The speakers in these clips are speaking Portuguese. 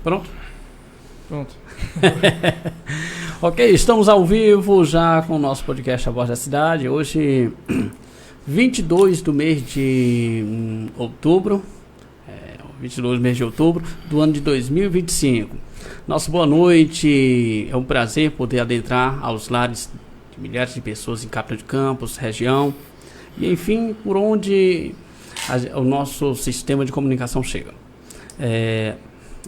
Pronto? Pronto. Ok, estamos ao vivo já com o nosso podcast A Voz da Cidade. Hoje, 22 do mês de outubro, 22 do mês de outubro do ano de 2025. Nossa boa noite, é um prazer poder adentrar aos lares de milhares de pessoas em Capitão de Campos, região, e enfim, por onde o nosso sistema de comunicação chega.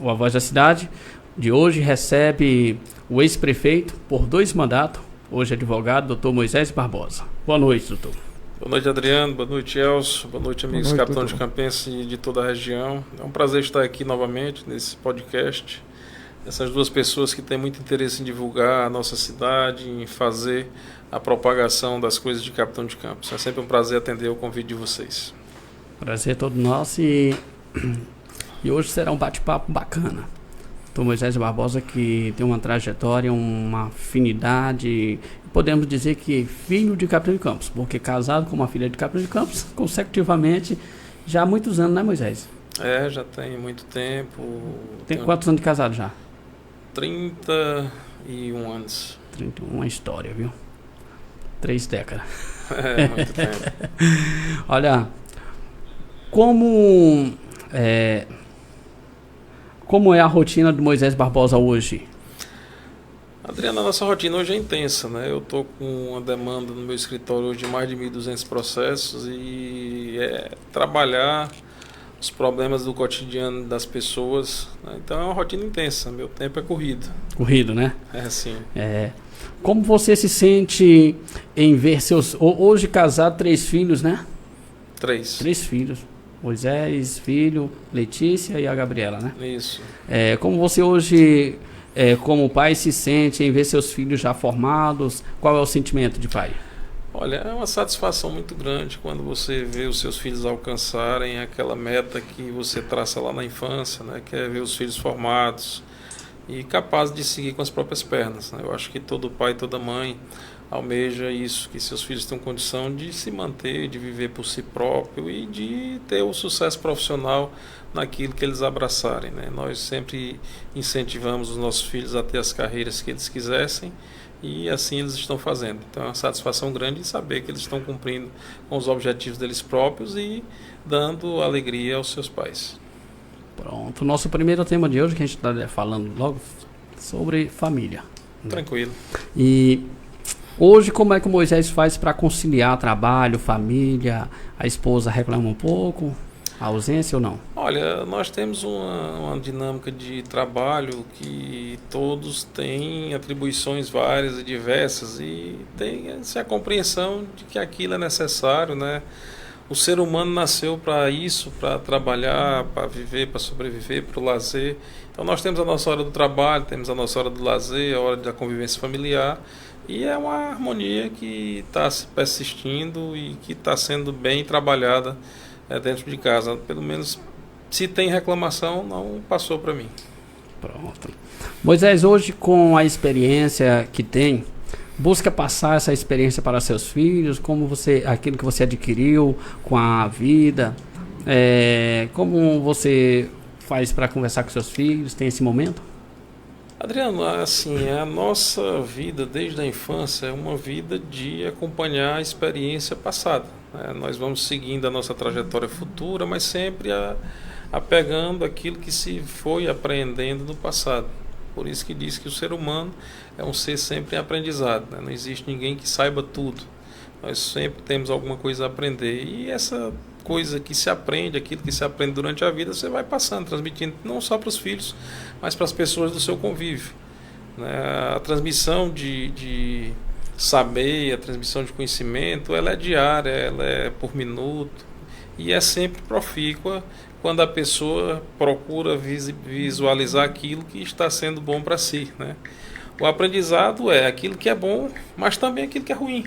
O A Voz da Cidade de hoje recebe o ex-prefeito por 2 mandatos, hoje advogado, doutor Moisés Barbosa. Boa noite, doutor. Boa noite, Adriano. Boa noite, Elcio. Boa noite, amigos capitães de Campense de toda a região. É um prazer estar aqui novamente nesse podcast. Essas duas pessoas que têm muito interesse em divulgar a nossa cidade, em fazer a propagação das coisas de Capitão de Campos. É sempre um prazer atender o convite de vocês. Prazer todo nosso e hoje será um bate-papo bacana. Doutor Moisés Barbosa, que tem uma trajetória, uma afinidade, podemos dizer que filho de Capitão de Campos, porque casado com uma filha de Capitão de Campos, consecutivamente, já há muitos anos, né, Moisés? Já tem muito tempo. Tem quantos anos de casado já? 31 anos. 31, uma história, viu? 3 décadas. Muito tempo. Olha, como é a rotina do Moisés Barbosa hoje? Adriana, a nossa rotina hoje é intensa, né? Eu estou com uma demanda no meu escritório hoje de mais de 1.200 processos e trabalhar os problemas do cotidiano das pessoas, né? Então é uma rotina intensa, meu tempo é corrido. Corrido, né? Sim. Como você se sente em ver seus... Hoje casado, 3 filhos, né? 3. 3 filhos. Moisés, filho, Letícia e a Gabriela, né? Isso. Como você hoje, como pai, se sente em ver seus filhos já formados? Qual é o sentimento de pai? Olha, é uma satisfação muito grande quando você vê os seus filhos alcançarem aquela meta que você traça lá na infância, né? Que é ver os filhos formados e capazes de seguir com as próprias pernas, né? Eu acho que todo pai, toda mãe almeja isso, que seus filhos tenham condição de se manter, de viver por si próprio e de ter o sucesso profissional naquilo que eles abraçarem, né? Nós sempre incentivamos os nossos filhos a ter as carreiras que eles quisessem e assim eles estão fazendo. Então é uma satisfação grande em saber que eles estão cumprindo com os objetivos deles próprios e dando alegria aos seus pais. Pronto, o nosso primeiro tema de hoje, que a gente está falando logo sobre família. Tranquilo. E hoje, como é que o Moisés faz para conciliar trabalho, família? A esposa reclama um pouco? A ausência ou não? Olha, nós temos uma dinâmica de trabalho que todos têm atribuições várias e diversas e tem a compreensão de que aquilo é necessário, né? O ser humano nasceu para isso, para trabalhar, para viver, para sobreviver, para o lazer. Então nós temos a nossa hora do trabalho, temos a nossa hora do lazer, a hora da convivência familiar. E é uma harmonia que está persistindo e que está sendo bem trabalhada dentro de casa. Pelo menos, se tem reclamação, não passou para mim. Pronto. Moisés, hoje com a experiência que tem, busca passar essa experiência para seus filhos, aquilo que você adquiriu com a vida, como você faz para conversar com seus filhos, tem esse momento? Adriano, assim, a nossa vida desde a infância é uma vida de acompanhar a experiência passada, né? Nós vamos seguindo a nossa trajetória futura, mas sempre apegando aquilo que se foi aprendendo no passado. Por isso que diz que o ser humano é um ser sempre em aprendizado, né? Não existe ninguém que saiba tudo. Nós sempre temos alguma coisa a aprender. E essa coisa que se aprende, aquilo que se aprende durante a vida, você vai passando, transmitindo não só para os filhos, mas para as pessoas do seu convívio, né? A transmissão de saber, a transmissão de conhecimento, ela é diária, ela é por minuto e é sempre profícua quando a pessoa procura visualizar aquilo que está sendo bom para si, né? O aprendizado é aquilo que é bom, mas também aquilo que é ruim.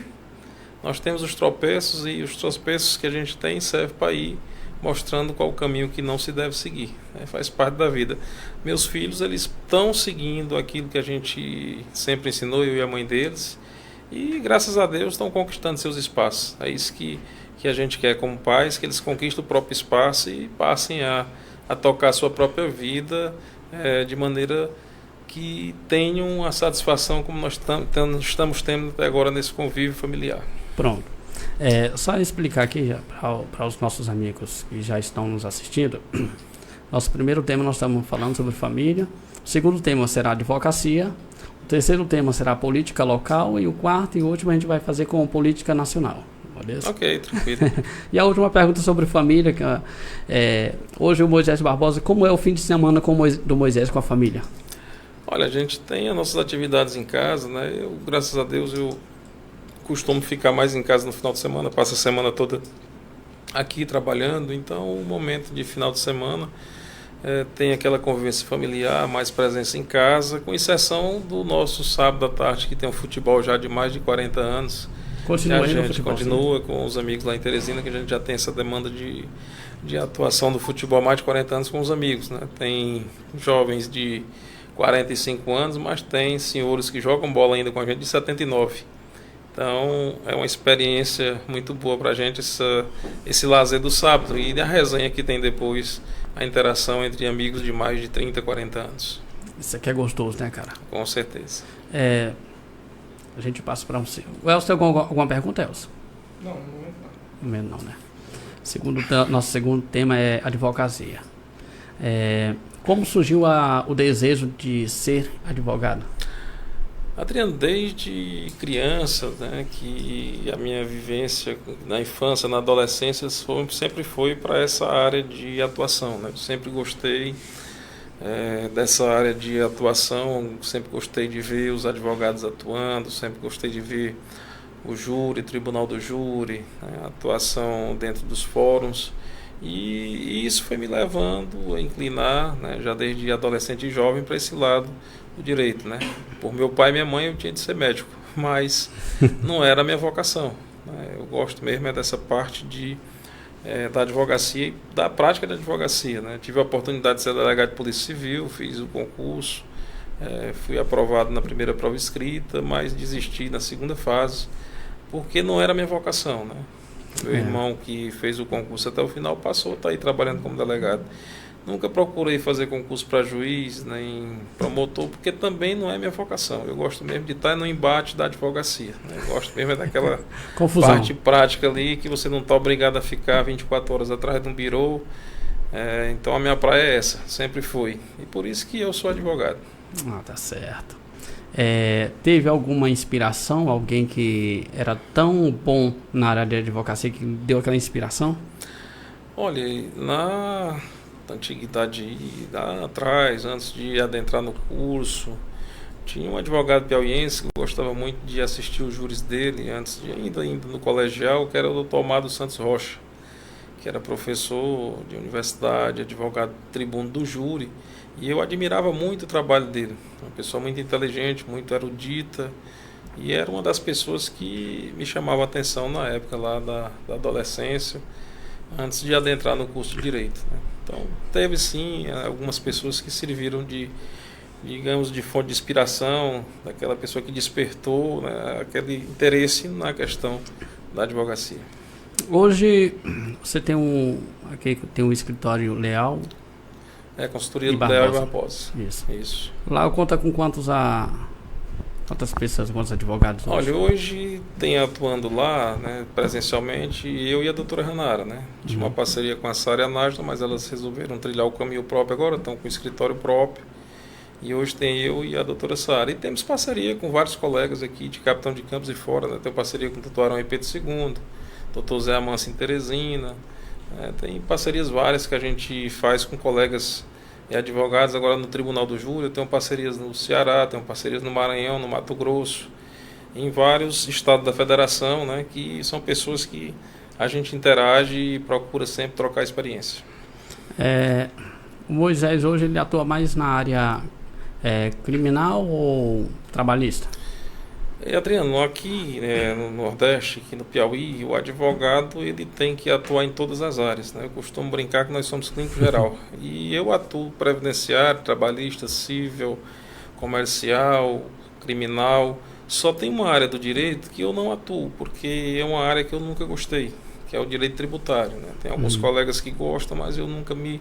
Nós temos os tropeços e os tropeços que a gente tem serve para ir mostrando qual o caminho que não se deve seguir, né? Faz parte da vida. Meus filhos, eles estão seguindo aquilo que a gente sempre ensinou, eu e a mãe deles, e graças a Deus estão conquistando seus espaços. É isso que a gente quer como pais, que eles conquistem o próprio espaço e passem a tocar a sua própria vida de maneira que tenham a satisfação como nós estamos tendo até agora nesse convívio familiar. Pronto. Só explicar aqui para os nossos amigos que já estão nos assistindo. Nosso primeiro tema nós estamos falando sobre família. O segundo tema será advocacia. O terceiro tema será política local. E o quarto e último a gente vai fazer com política nacional. Beleza? Ok, tranquilo. E a última pergunta sobre família. Hoje o Moisés Barbosa, como é o fim de semana do Moisés com a família? Olha, a gente tem as nossas atividades em casa, né? Graças a Deus, eu costumo ficar mais em casa no final de semana, passo a semana toda aqui trabalhando, então o momento de final de semana tem aquela convivência familiar, mais presença em casa, com exceção do nosso sábado à tarde, que tem um futebol já de mais de 40 anos. Continua a gente continua com os amigos lá em Teresina, que a gente já tem essa demanda de atuação do futebol há mais de 40 anos com os amigos, né? Tem jovens de 45 anos, mas tem senhores que jogam bola ainda com a gente de 79. Então é uma experiência muito boa para a gente esse lazer do sábado e a resenha que tem depois, a interação entre amigos de mais de 30, 40 anos. Isso aqui é gostoso, né, cara? Com certeza. A gente passa para você. O Elcio tem alguma pergunta, Elcio? Não, Não, né? Nosso segundo tema é advocacia. Como surgiu o desejo de ser advogado? Adriano, desde criança, né, que a minha vivência na infância, na adolescência, sempre foi para essa área de atuação, né? Eu sempre gostei dessa área de atuação, sempre gostei de ver os advogados atuando, sempre gostei de ver o júri, tribunal do júri, né, a atuação dentro dos fóruns. E isso foi me levando a inclinar, né, já desde adolescente e jovem, para esse lado do direito, né? Por meu pai e minha mãe eu tinha de ser médico, mas não era a minha vocação, né? Eu gosto mesmo dessa parte da advocacia e da prática da advocacia, né? Tive a oportunidade de ser delegado de Polícia Civil, fiz o concurso, fui aprovado na primeira prova escrita, mas desisti na segunda fase, porque não era a minha vocação, né? Meu irmão, que fez o concurso até o final, passou a estar aí trabalhando como delegado. Nunca procurei fazer concurso para juiz, nem promotor, porque também não é minha vocação. Eu gosto mesmo de estar no embate da advocacia, né? Eu gosto mesmo daquela parte prática ali, que você não está obrigado a ficar 24 horas atrás de um birô. Então a minha praia é essa, sempre foi. E por isso que eu sou advogado. Tá certo. Teve alguma inspiração, alguém que era tão bom na área de advocacia que deu aquela inspiração? Olha, na antiguidade, lá atrás, antes de adentrar no curso, tinha um advogado piauiense que eu gostava muito de assistir os júris dele, antes de ainda no colegial, que era o Dr. Amado Santos Rocha, que era professor de universidade, advogado tribuno do júri, e eu admirava muito o trabalho dele. Uma pessoa muito inteligente, muito erudita, e era uma das pessoas que me chamava a atenção na época lá da adolescência, antes de adentrar no curso de Direito, né? Então, teve sim algumas pessoas que serviram de fonte de inspiração, daquela pessoa que despertou, né, aquele interesse na questão da advocacia. Hoje, você tem um escritório Leal? Consultoria do Leal e Barbosa. Isso. Lá conta com quantas pessoas, quantos advogados hoje? Olha, hoje tem atuando lá, né, presencialmente, eu e a doutora Ranara, né? Tinha uma parceria com a Sária Nájila, mas elas resolveram trilhar o caminho próprio agora, estão com o escritório próprio. E hoje tem eu e a doutora Sária. E temos parceria com vários colegas aqui de Capitão de Campos e fora, né? Tem parceria com o doutor Arão e Pedro II, doutor Zé Amâncio em Teresina. Tem parcerias várias que a gente faz com colegas e advogados. Agora no Tribunal do Júri, eu tenho parcerias no Ceará, tenho parcerias no Maranhão, no Mato Grosso, em vários estados da federação, né, que são pessoas que a gente interage e procura sempre trocar experiência. O Moisés hoje ele atua mais na área criminal ou trabalhista? Adriano, aqui no Nordeste, aqui no Piauí, o advogado ele tem que atuar em todas as áreas, né? Eu costumo brincar que nós somos clínico geral. E eu atuo previdenciário, trabalhista, civil, comercial, criminal. Só tem uma área do direito que eu não atuo, porque é uma área que eu nunca gostei, que é o direito tributário, né? Tem alguns colegas que gostam, mas eu nunca me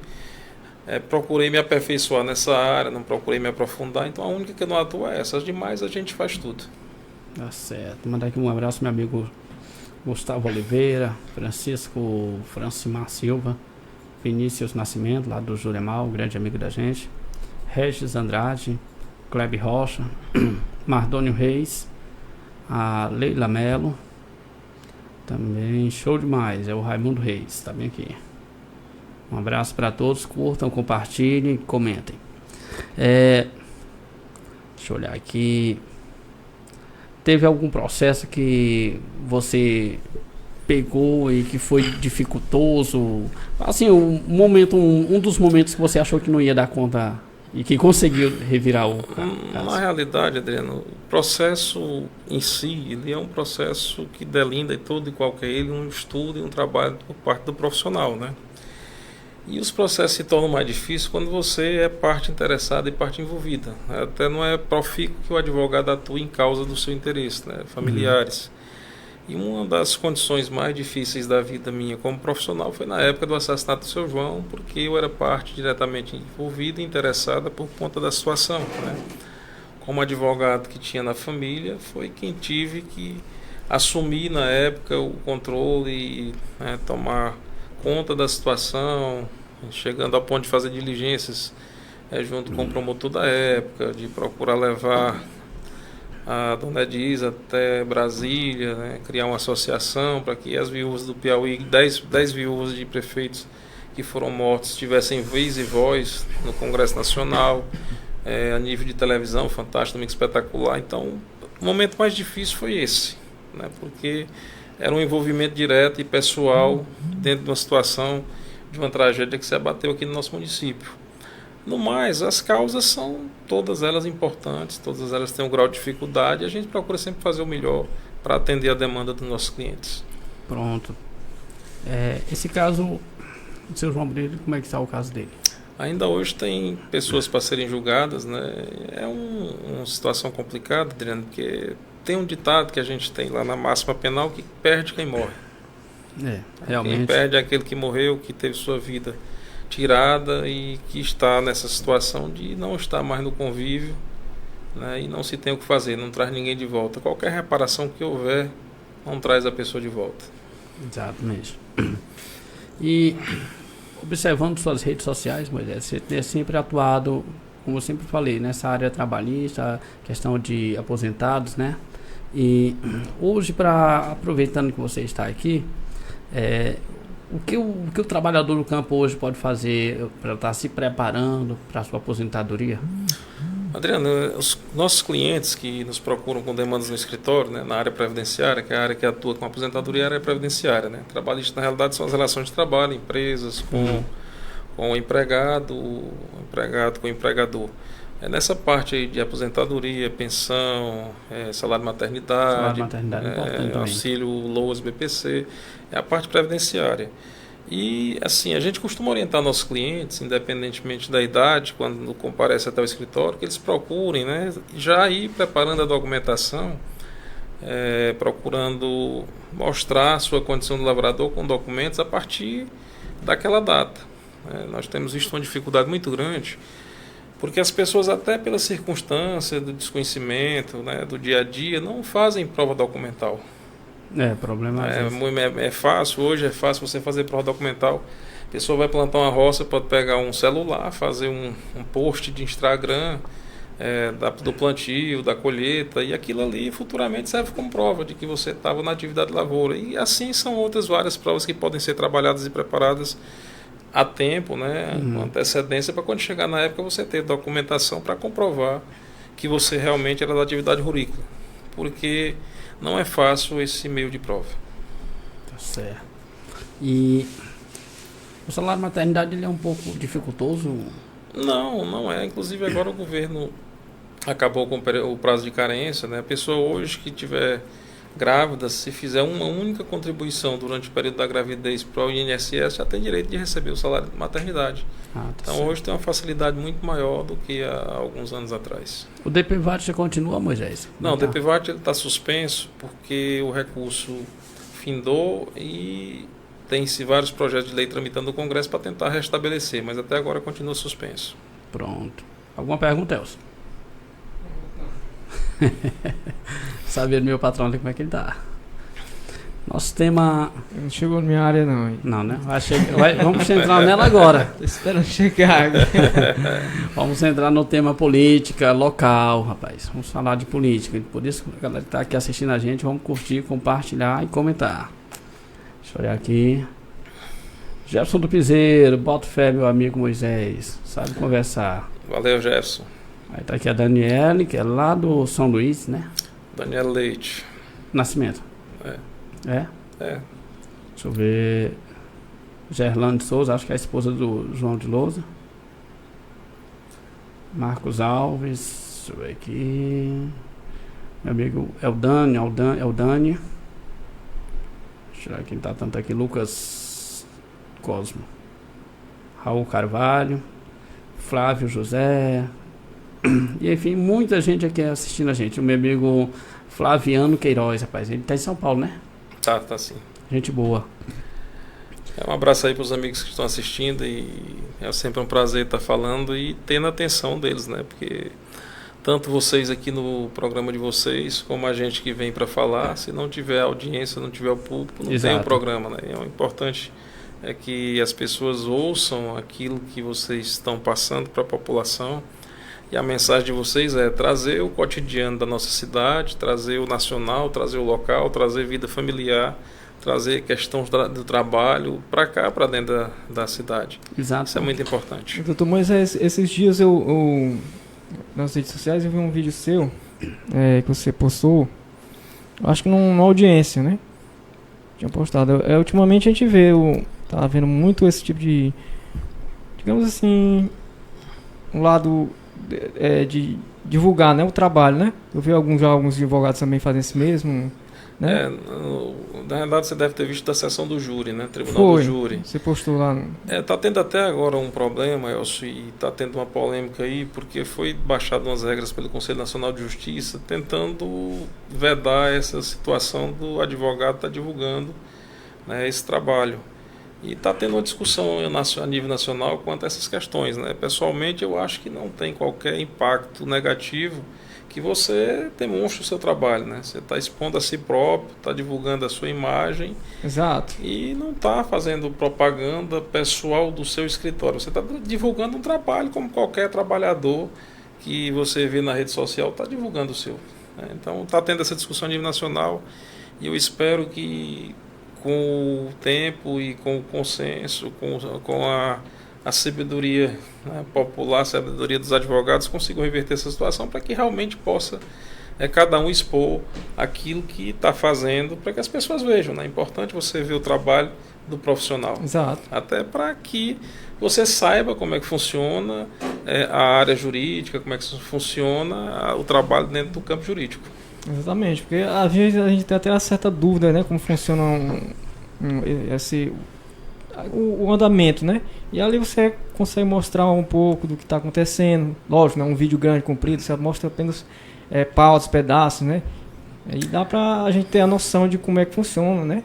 procurei me aperfeiçoar nessa área, não procurei me aprofundar, então a única que eu não atuo é essa, as demais a gente faz tudo. Tá certo. Mandar aqui um abraço meu amigo Gustavo Oliveira, Francisco Francimar Silva, Vinícius Nascimento, lá do Juremal, grande amigo da gente, Regis Andrade, Kleber Rocha, Mardônio Reis, a Leila Melo, também show demais, é o Raimundo Reis, tá bem aqui. Um abraço para todos, curtam, compartilhem, comentem. Deixa eu olhar aqui. Teve algum processo que você pegou e que foi dificultoso? Assim, um dos momentos que você achou que não ia dar conta e que conseguiu revirar o caso. Na realidade, Adriano, o processo em si, ele é um processo que delinda todo e qualquer ele, um estudo e um trabalho por parte do profissional, né? E os processos se tornam mais difíceis quando você é parte interessada e parte envolvida. Até não é profícuo que o advogado atue em causa do seu interesse, né? Familiares. E uma das condições mais difíceis da vida minha como profissional foi na época do assassinato do seu João, porque eu era parte diretamente envolvida e interessada por conta da situação, né? Como advogado que tinha na família, foi quem tive que assumir na época o controle e, né, tomar conta da situação, chegando ao ponto de fazer diligências junto com o promotor da época, de procurar levar a dona Edisa até Brasília, né, criar uma associação para que as viúvas do Piauí, 10 viúvas de prefeitos que foram mortos, tivessem vez e voz no Congresso Nacional, a nível de televisão, fantástico, muito espetacular. Então, o momento mais difícil foi esse, né, porque era um envolvimento direto e pessoal dentro de uma situação de uma tragédia que se abateu aqui no nosso município. No mais, as causas são todas elas importantes, todas elas têm um grau de dificuldade e a gente procura sempre fazer o melhor para atender a demanda dos nossos clientes. Pronto. Esse caso do seu João Brito, como é que está o caso dele? Ainda hoje tem pessoas para serem julgadas, né? É uma situação complicada, Adriano, porque tem um ditado que a gente tem lá na máxima penal que perde quem morre. Realmente. Quem perde é aquele que morreu, que teve sua vida tirada e que está nessa situação de não estar mais no convívio, né, e não se tem o que fazer, não traz ninguém de volta. Qualquer reparação que houver não traz a pessoa de volta. Exatamente. E observando suas redes sociais, Moisés, você tem sempre atuado, como eu sempre falei, nessa área trabalhista, questão de aposentados, né? E hoje, aproveitando que você está aqui, o que o trabalhador do campo hoje pode fazer para estar se preparando para a sua aposentadoria? Adriano, os nossos clientes que nos procuram com demandas no escritório, né, na área previdenciária, que é a área que atua com aposentadoria, é a área previdenciária, né? Trabalhista, na realidade, são as relações de trabalho, empresas com o empregado com o empregador. Nessa parte aí de aposentadoria, pensão, salário de maternidade, auxílio LOAS, BPC, é a parte previdenciária. E assim, a gente costuma orientar nossos clientes, independentemente da idade, quando comparece até o escritório, que eles procurem, né, já ir preparando a documentação, procurando mostrar a sua condição de lavrador com documentos a partir daquela data. Nós temos visto uma dificuldade muito grande, porque as pessoas, até pela circunstância do desconhecimento, né, do dia a dia, não fazem prova documental. Problema hoje é fácil você fazer prova documental. A pessoa vai plantar uma roça, pode pegar um celular, fazer um post de Instagram do plantio, da colheita, e aquilo ali futuramente serve como prova de que você estava na atividade de lavoura. E assim são outras várias provas que podem ser trabalhadas e preparadas a tempo, né, com antecedência, para quando chegar na época você ter documentação para comprovar que você realmente era da atividade rurícola. Porque não é fácil esse meio de prova. Tá certo. E o salário de maternidade, ele é um pouco dificultoso? Não é. Inclusive agora o governo acabou com o prazo de carência, né? A pessoa hoje que tiver grávida, se fizer uma única contribuição durante o período da gravidez para o INSS, já tem direito de receber o salário de maternidade. Então certo. Hoje tem uma facilidade muito maior do que há alguns anos atrás. O DPVAT já continua, Moisés? Não, o DPVAT está suspenso porque o recurso findou e tem-se vários projetos de lei tramitando no Congresso para tentar restabelecer, mas até agora continua suspenso. Pronto. Alguma pergunta, Elcio? Sabia do meu patrão ali como é que ele tá. Nosso tema... Não chegou na minha área, não. Hein? Não, né? Vamos entrar nela agora. Tô esperando chegar. Vamos entrar no tema política local, rapaz. Vamos falar de política. Por isso, a galera que tá aqui assistindo a gente, vamos curtir, compartilhar e comentar. Deixa eu olhar aqui. Jefferson do Piseiro, bota fé, meu amigo Moisés. Sabe conversar. Valeu, Jefferson. Aí tá aqui a Daniele, que é lá do São Luís, né? Daniela Leite. Nascimento. É. É? É. Deixa eu ver. Gerlane Souza, acho que é a esposa do João de Lousa. Marcos Alves, deixa eu ver aqui. Meu amigo Eldani. Deixa eu ver quem tá tanto aqui. Lucas Cosmo. Raul Carvalho. Flávio José. E enfim, muita gente aqui assistindo a gente. O meu amigo Flaviano Queiroz, rapaz. Ele tá em São Paulo, né? Tá sim. Gente boa. Um abraço aí para os amigos que estão assistindo e é sempre um prazer estar falando e tendo a atenção deles, né? Porque tanto vocês aqui no programa de vocês, como a gente que vem para falar, se não tiver audiência, não tiver o público, não tem o programa, né? E o importante é que as pessoas ouçam aquilo que vocês estão passando para a população. E a mensagem de vocês é trazer o cotidiano da nossa cidade, trazer o nacional, trazer o local, trazer vida familiar, trazer questões do trabalho para cá, para dentro da cidade. Exato. Isso é muito importante. Doutor Moisés, esses dias eu nas redes sociais eu vi um vídeo seu que você postou, acho que numa audiência, né? Tinha postado. Ultimamente a gente tá vendo muito esse tipo de, digamos assim, um lado de divulgar, né, o trabalho, né? Eu vi alguns advogados também fazem isso mesmo, né? Na verdade você deve ter visto da sessão do júri, né? Tribunal do júri. Você postou lá. Tá tendo até agora um problema, Elcio, e tá tendo uma polêmica aí, porque foi baixado umas regras pelo Conselho Nacional de Justiça tentando vedar essa situação do advogado estar divulgando, né, esse trabalho. E está tendo uma discussão a nível nacional quanto a essas questões, né? Pessoalmente, eu acho que não tem qualquer impacto negativo que você demonstre o seu trabalho, né? Você está expondo a si próprio, está divulgando a sua imagem. Exato. E não está fazendo propaganda pessoal do seu escritório. Você está divulgando um trabalho como qualquer trabalhador que você vê na rede social está divulgando o seu, né? Então, está tendo essa discussão a nível nacional e eu espero que com o tempo e com o consenso, com a sabedoria, né, popular, a sabedoria dos advogados, consigam reverter essa situação para que realmente possa cada um expor aquilo que está fazendo para que as pessoas vejam, né? É importante você ver o trabalho do profissional. Exato. Até para que você saiba como é que funciona a área jurídica, como é que funciona o trabalho dentro do campo jurídico. Exatamente, porque às vezes a gente tem até uma certa dúvida, né, como funciona o andamento, né? E ali você consegue mostrar um pouco do que está acontecendo. Lógico, não é um vídeo grande, comprido, você mostra apenas pautas, pedaços, né? E dá pra a gente ter a noção de como é que funciona, né?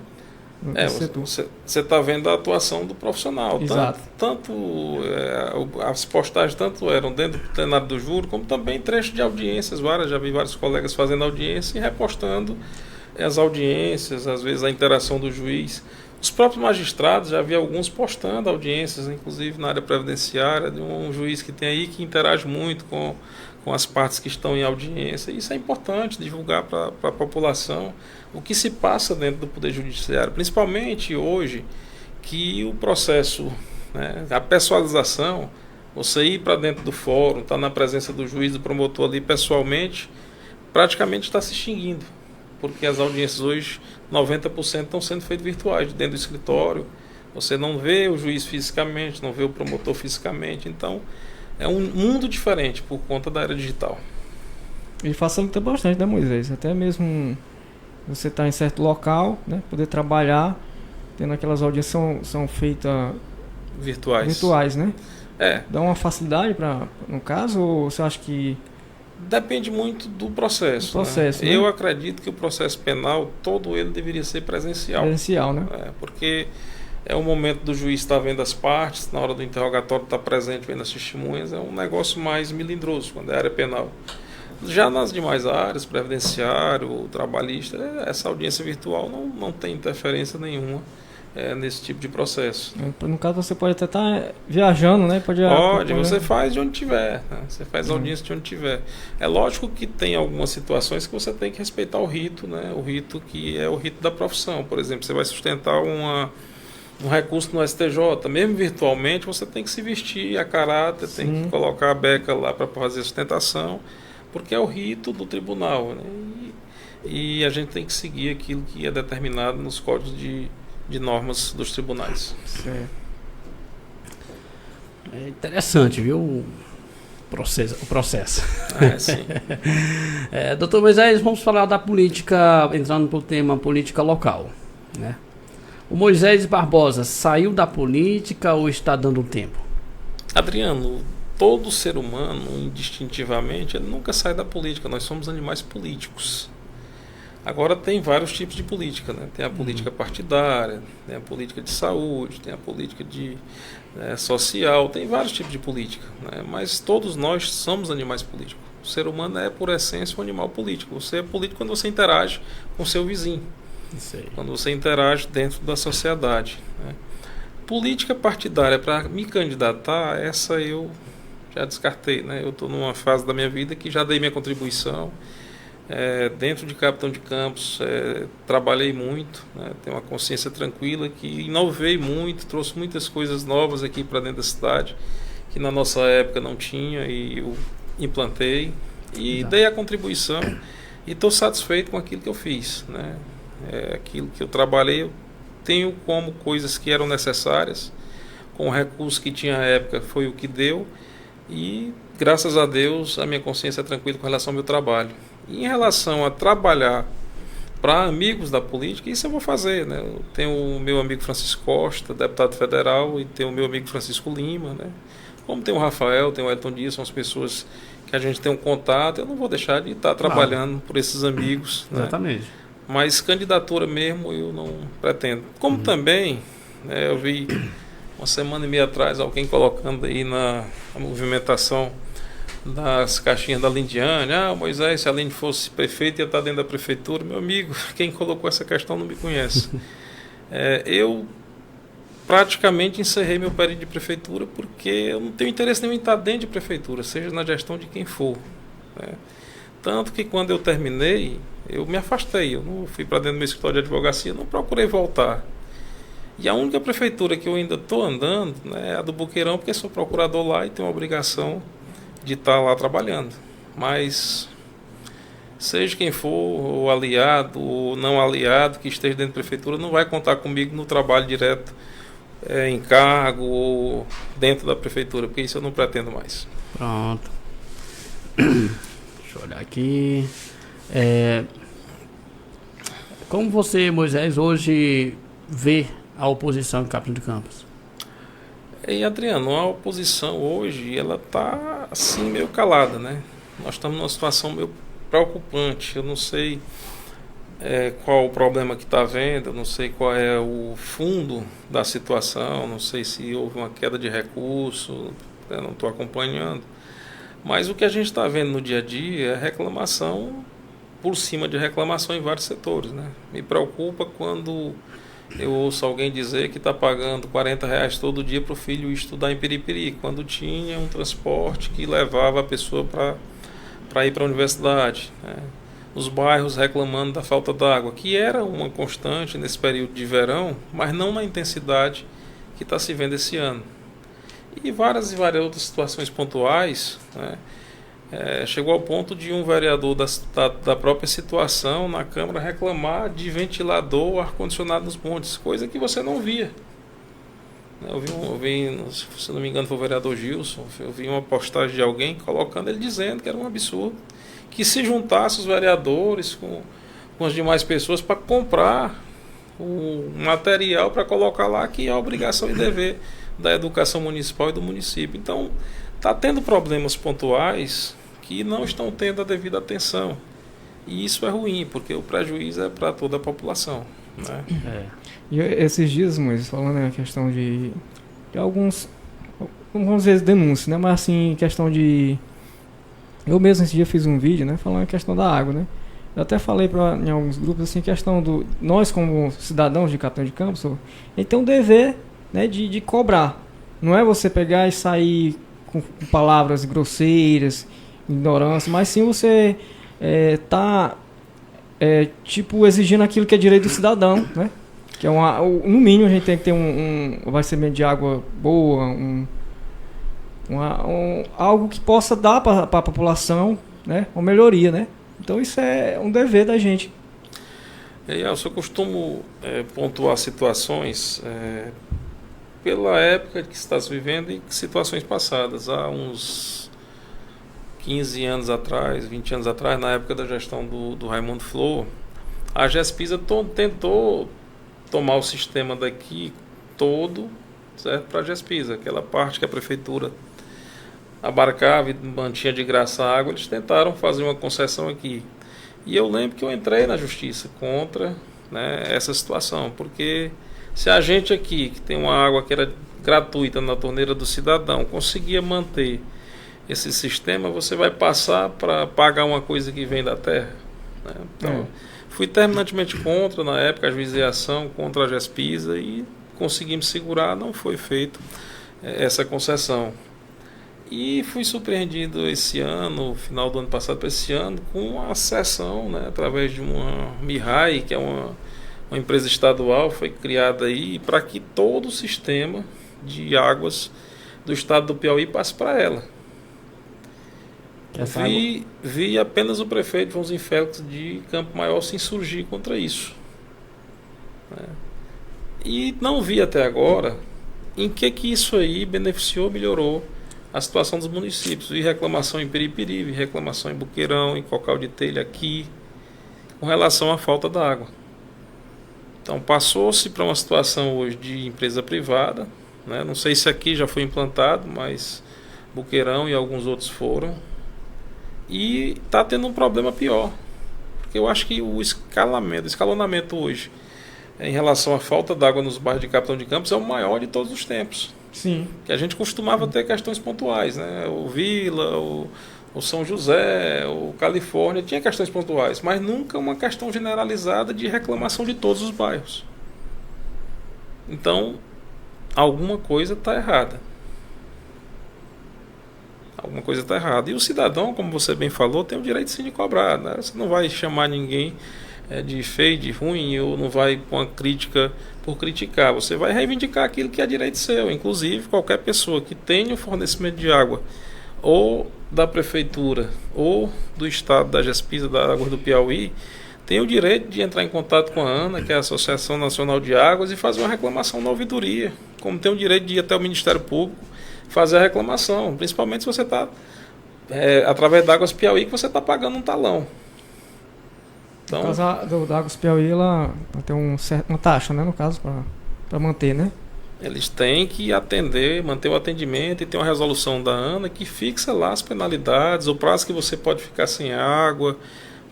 Você está vendo a atuação do profissional. Exato. As postagens tanto eram dentro do plenário do júri, como também trechos de audiências, já vi vários colegas fazendo audiência e repostando as audiências, às vezes a interação do juiz. Os próprios magistrados, já vi alguns postando audiências, inclusive na área previdenciária, de um juiz que tem aí que interage muito com as partes que estão em audiência. Isso é importante divulgar para a população o que se passa dentro do Poder Judiciário, principalmente hoje que o processo, né, a pessoalização, você ir para dentro do fórum, estar na presença do juiz, do promotor ali pessoalmente, praticamente está se extinguindo, porque as audiências hoje, 90% estão sendo feitas virtuais, dentro do escritório. Você não vê o juiz fisicamente, não vê o promotor fisicamente, então é um mundo diferente por conta da era digital. E facilita bastante, né, Moisés? Até mesmo você estar em certo local, né, poder trabalhar, tendo aquelas audiências são feitas virtuais, né? Dá uma facilidade no caso, ou você acha que... Depende muito do processo. Né? Eu acredito que o processo penal, todo ele deveria ser presencial. Presencial, né? Porque é o momento do juiz estar vendo as partes, na hora do interrogatório estar presente vendo as testemunhas, é um negócio mais melindroso quando é área penal. Já nas demais áreas, previdenciário, trabalhista, essa audiência virtual não tem interferência nenhuma nesse tipo de processo. No caso, você pode até estar viajando, né? Pode, você faz de onde tiver, né? Você faz audiência de onde tiver. É lógico que tem algumas situações que você tem que respeitar o rito, né? O rito que é o rito da profissão. Por exemplo, você vai sustentar um recurso no STJ, mesmo virtualmente, você tem que se vestir a caráter, tem que colocar a beca lá para fazer a sustentação, porque é o rito do tribunal, né? E a gente tem que seguir aquilo que é determinado nos códigos de normas dos tribunais. Certo. É interessante, viu? O processo. Sim. Doutor Moisés, vamos falar da política, entrando para o tema política local, né? O Moisés Barbosa saiu da política ou está dando tempo? Adriano, todo ser humano, indistintivamente, ele nunca sai da política. Nós somos animais políticos. Agora tem vários tipos de política, né? Tem a política partidária, tem a política de saúde, tem a política social, tem vários tipos de política, né? Mas todos nós somos animais políticos. O ser humano é, por essência, um animal político. Você é político quando você interage com o seu vizinho. Quando você interage dentro da sociedade, né? Política partidária, para me candidatar, essa eu já descartei, né? Eu estou numa fase da minha vida que já dei minha contribuição. Dentro de Capitão de Campos, trabalhei muito, né? Tenho uma consciência tranquila, que inovei muito, trouxe muitas coisas novas aqui para dentro da cidade, que na nossa época não tinha, e eu implantei e dei a contribuição, e estou satisfeito com aquilo que eu fiz, né? Aquilo que eu trabalhei, eu tenho como coisas que eram necessárias, com o recurso que tinha à época, foi o que deu, e graças a Deus a minha consciência é tranquila com relação ao meu trabalho. E em relação a trabalhar para amigos da política, isso eu vou fazer, né? Eu tenho o meu amigo Francisco Costa, deputado federal, e tenho o meu amigo Francisco Lima, né? Como tem o Rafael, tem o Elton Dias, são as pessoas que a gente tem um contato, eu não vou deixar de estar trabalhando por esses amigos, né? Exatamente. Mas candidatura mesmo eu não pretendo. Como também, né, eu vi uma semana e meia atrás alguém colocando aí na movimentação das caixinhas da Lindiane, Moisés, se a Linde fosse prefeito ia estar dentro da prefeitura. Meu amigo, quem colocou essa questão não me conhece. Eu praticamente encerrei meu período de prefeitura porque eu não tenho interesse nenhum em estar dentro de prefeitura, seja na gestão de quem for, né? Tanto que quando eu terminei, eu me afastei, eu não fui para dentro do meu escritório de advocacia, não procurei voltar. E a única prefeitura que eu ainda estou andando, né, é a do Boqueirão, porque sou procurador lá e tenho a obrigação de estar lá trabalhando. Mas seja quem for, ou aliado ou não aliado que esteja dentro da prefeitura, não vai contar comigo no trabalho direto, em cargo ou dentro da prefeitura, porque isso eu não pretendo mais. Pronto. Deixa eu olhar aqui. Como você, Moisés, hoje vê a oposição em Capitão de Campos? E Adriano, a oposição hoje, ela está assim meio calada, né? Nós estamos numa situação meio preocupante. Eu não sei qual o problema que está havendo, eu não sei qual é o fundo da situação, não sei se houve uma queda de recurso, eu não estou acompanhando. Mas o que a gente está vendo no dia a dia é reclamação por cima de reclamação em vários setores, né? Me preocupa quando eu ouço alguém dizer que está pagando R$40 todo dia para o filho estudar em Piripiri, quando tinha um transporte que levava a pessoa para ir para a universidade, né? Os bairros reclamando da falta d'água, que era uma constante nesse período de verão, mas não na intensidade que está se vendo esse ano. E várias outras situações pontuais, né? Chegou ao ponto de um vereador da própria situação na Câmara reclamar de ventilador ou ar-condicionado nos montes, coisa que você não via. Eu vi, se não me engano foi o vereador Gilson, eu vi uma postagem de alguém colocando ele dizendo que era um absurdo, que se juntasse os vereadores com as demais pessoas para comprar o material para colocar lá, que é a obrigação e dever da educação municipal e do município. Então, está tendo problemas pontuais que não estão tendo a devida atenção. E isso é ruim, porque o prejuízo é para toda a população. né? E esses dias, Moisés, falando na questão de alguns, vamos dizer, denúncias, né? Mas assim, questão de... Eu mesmo esse dia fiz um vídeo, né? Falando a questão da água, né? Eu até falei em alguns grupos, assim, questão do... Nós, como cidadãos de Capitão de Campos, a gente tem um dever, né, de cobrar. Não é você pegar e sair com palavras grosseiras, ignorância, mas sim você tipo, exigindo aquilo que é direito do cidadão, né? Que é no mínimo a gente tem que ter um abastecimento de água boa, algo que possa dar para a população, né? Uma melhoria, né? Então isso é um dever da gente. Eu só costumo pontuar situações pela época que está se vivendo e situações passadas. Há uns 15 anos atrás, 20 anos atrás, na época da gestão do Raimundo Flor, a Gespisa tentou tomar o sistema daqui todo, certo, para a Gespisa, aquela parte que a prefeitura abarcava e mantinha de graça a água. Eles tentaram fazer uma concessão aqui. E eu lembro que eu entrei na justiça contra, né, essa situação, porque se a gente aqui, que tem uma água que era gratuita na torneira do cidadão, conseguia manter esse sistema, você vai passar para pagar uma coisa que vem da terra, né? Então, fui terminantemente contra, na época, a juização contra a Gespisa, e conseguimos segurar, não foi feito essa concessão. E fui surpreendido esse ano, final do ano passado para esse ano, com a cessão, né, através de uma MIRAI, que é uma empresa estadual, foi criada aí para que todo o sistema de águas do estado do Piauí passe para ela. Vi apenas o prefeito Joãozinho Félix de Campo Maior se insurgir contra isso, né? E não vi até agora em que isso aí beneficiou, melhorou a situação dos municípios. Vi reclamação em Peripiri, vi reclamação em Buqueirão, em Cocal de Telha aqui, com relação à falta da água. Então passou-se para uma situação hoje de empresa privada, né? Não sei se aqui já foi implantado, mas Buqueirão e alguns outros foram. E está tendo um problema pior, porque eu acho que o escalonamento hoje, em relação à falta d'água nos bairros de Capitão de Campos, é o maior de todos os tempos. Sim. Que a gente costumava ter questões pontuais, né? O Vila, o São José, o Califórnia, tinha questões pontuais, mas nunca uma questão generalizada de reclamação de todos os bairros. Então, alguma coisa está errada. Alguma coisa está errada. E o cidadão, como você bem falou, tem o direito sim de cobrar, né? Você não vai chamar ninguém de feio, de ruim, ou não vai com a crítica por criticar. Você vai reivindicar aquilo que é direito seu. Inclusive, qualquer pessoa que tenha o fornecimento de água, ou da prefeitura, ou do estado, da Gespisa, da Águas do Piauí, tem o direito de entrar em contato com a ANA, que é a Associação Nacional de Águas, e fazer uma reclamação na ouvidoria. Como tem o direito de ir até o Ministério Público fazer a reclamação, principalmente se você está através da Águas Piauí, que você está pagando um talão. Então, no caso da Águas Piauí, ela tem uma taxa, né, no caso, para manter, né? Eles têm que atender, manter o atendimento, e tem uma resolução da ANA que fixa lá as penalidades, o prazo que você pode ficar sem água,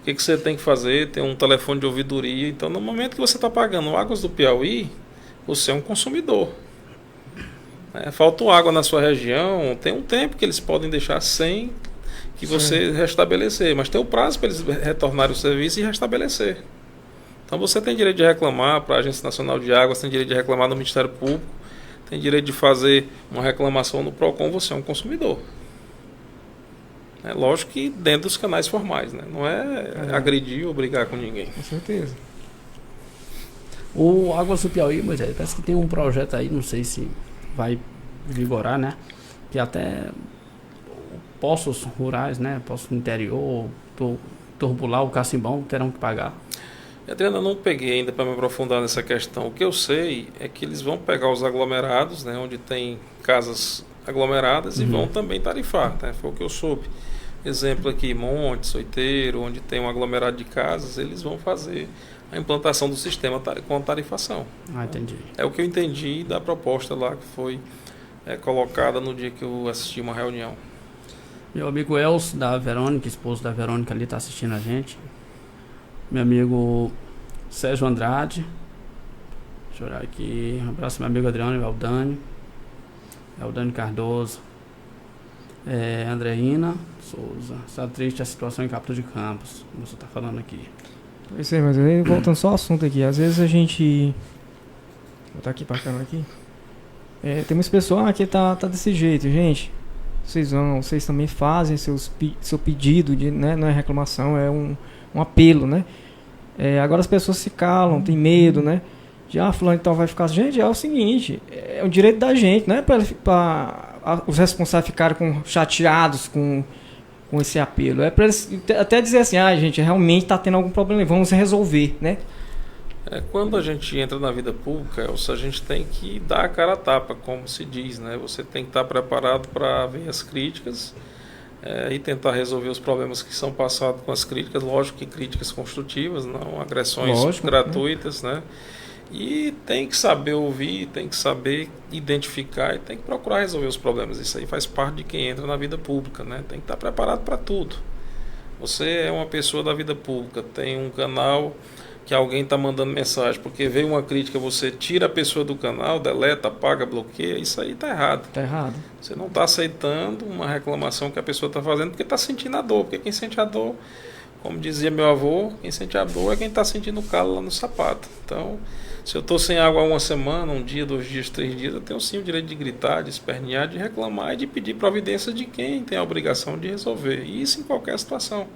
o que você tem que fazer, tem um telefone de ouvidoria. Então, no momento que você está pagando Águas do Piauí, você é um consumidor. Faltou água na sua região, tem um tempo que eles podem deixar sem que você restabelecer, mas tem o prazo para eles retornarem o serviço e restabelecer. Então você tem direito de reclamar para a Agência Nacional de Águas, tem direito de reclamar no Ministério Público, tem direito de fazer uma reclamação no PROCON, você é um consumidor. Lógico que dentro dos canais formais, né? Não é agredir ou brigar com ninguém. Com certeza. O Águas do Piauí, Moisés, parece que tem um projeto aí, não sei se vai vigorar, né? Que até poços rurais, né? Poços no interior, turbular o Cacimbão, terão que pagar. Adriana, eu não peguei ainda para me aprofundar nessa questão. O que eu sei é que eles vão pegar os aglomerados, né? Onde tem casas aglomeradas, e vão também tarifar, né? Foi o que eu soube. Exemplo aqui, Montes, Soiteiro, onde tem um aglomerado de casas, eles vão fazer a implantação do sistema com a tarifação. Entendi. É o que eu entendi da proposta lá que foi colocada no dia que eu assisti uma reunião. Meu amigo Elcio, da Verônica, esposo da Verônica ali, está assistindo a gente. Meu amigo Sérgio Andrade, Deixa eu olhar aqui. Um abraço, meu amigo Adriano, Eldani Cardoso. Andreina Souza. Está triste a situação em Capitão de Campos, como você está falando aqui. Pois é, mas aí, voltando só ao assunto aqui, às vezes a gente... Vou botar aqui pra câmera aqui. Tem muitas pessoas que tá desse jeito, gente. Vocês também fazem seu pedido, né? Não é reclamação, é um apelo, né? Agora as pessoas se calam, tem medo, né? Fulano então vai ficar... Gente, é o seguinte, é o direito da gente, não é para os responsáveis ficarem chateados com esse apelo. É para eles até dizer assim, gente, realmente está tendo algum problema, vamos resolver, né? Quando a gente entra na vida pública, a gente tem que dar a cara a tapa, como se diz, né? Você tem que estar preparado para ver as críticas e tentar resolver os problemas que são passados com as críticas. Lógico que críticas construtivas, não agressões gratuitas, né? E tem que saber ouvir, tem que saber identificar e tem que procurar resolver os problemas. Isso aí faz parte de quem entra na vida pública, né? Tem que estar preparado para tudo. Você é uma pessoa da vida pública, tem um canal que alguém está mandando mensagem, porque veio uma crítica, você tira a pessoa do canal, deleta, apaga, bloqueia, isso aí está errado. Está errado. Você não está aceitando uma reclamação que a pessoa está fazendo porque está sentindo a dor, porque quem sente a dor, como dizia meu avô, quem sente a dor é quem está sentindo o calo lá no sapato. Então, se eu estou sem água há uma semana, um dia, 2 dias, 3 dias, eu tenho sim o direito de gritar, de espernear, de reclamar e de pedir providência de quem tem a obrigação de resolver. E isso em qualquer situação.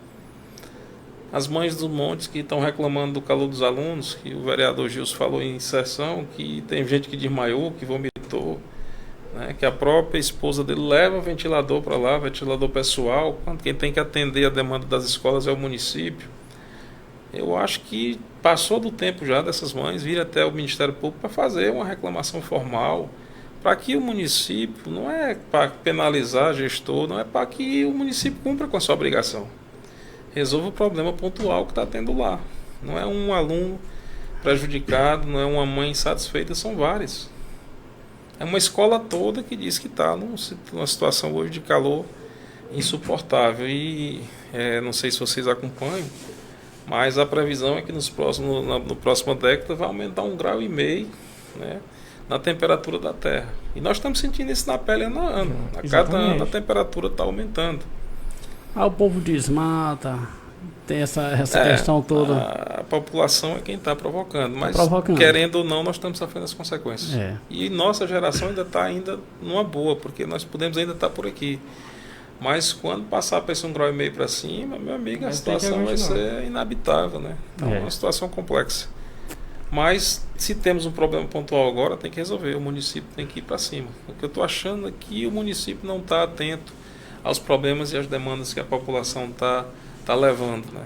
As mães dos montes que estão reclamando do calor dos alunos, que o vereador Gilson falou em sessão, que tem gente que desmaiou, que vomitou, né, que a própria esposa dele leva ventilador para lá, ventilador pessoal, quando quem tem que atender a demanda das escolas é o município. Eu acho que passou do tempo já dessas mães vir até o Ministério Público para fazer uma reclamação formal, para que o município, não é para penalizar gestor, não é para que o município cumpra com a sua obrigação. Resolva o problema pontual que está tendo lá. Não é um aluno prejudicado, não é uma mãe insatisfeita, são vários. É uma escola toda que diz que está numa situação hoje de calor insuportável. E não sei se vocês acompanham, mas a previsão é que no próxima década vai aumentar 1,5 graus, né, na temperatura da Terra. E nós estamos sentindo isso na pele ano a ano. A cada ano a temperatura está aumentando. O povo desmata, tem essa questão toda. A população é quem está provocando, mas querendo ou não, nós estamos sofrendo as consequências. E nossa geração ainda está numa boa, porque nós podemos ainda estar por aqui. Mas quando passar para esse 1,5 graus para cima, meu amigo, a situação vai ser inabitável, né? Então é uma situação complexa. Mas se temos um problema pontual agora, tem que resolver. O município tem que ir para cima. O que eu estou achando é que o município não está atento aos problemas e às demandas que a população está levando, né?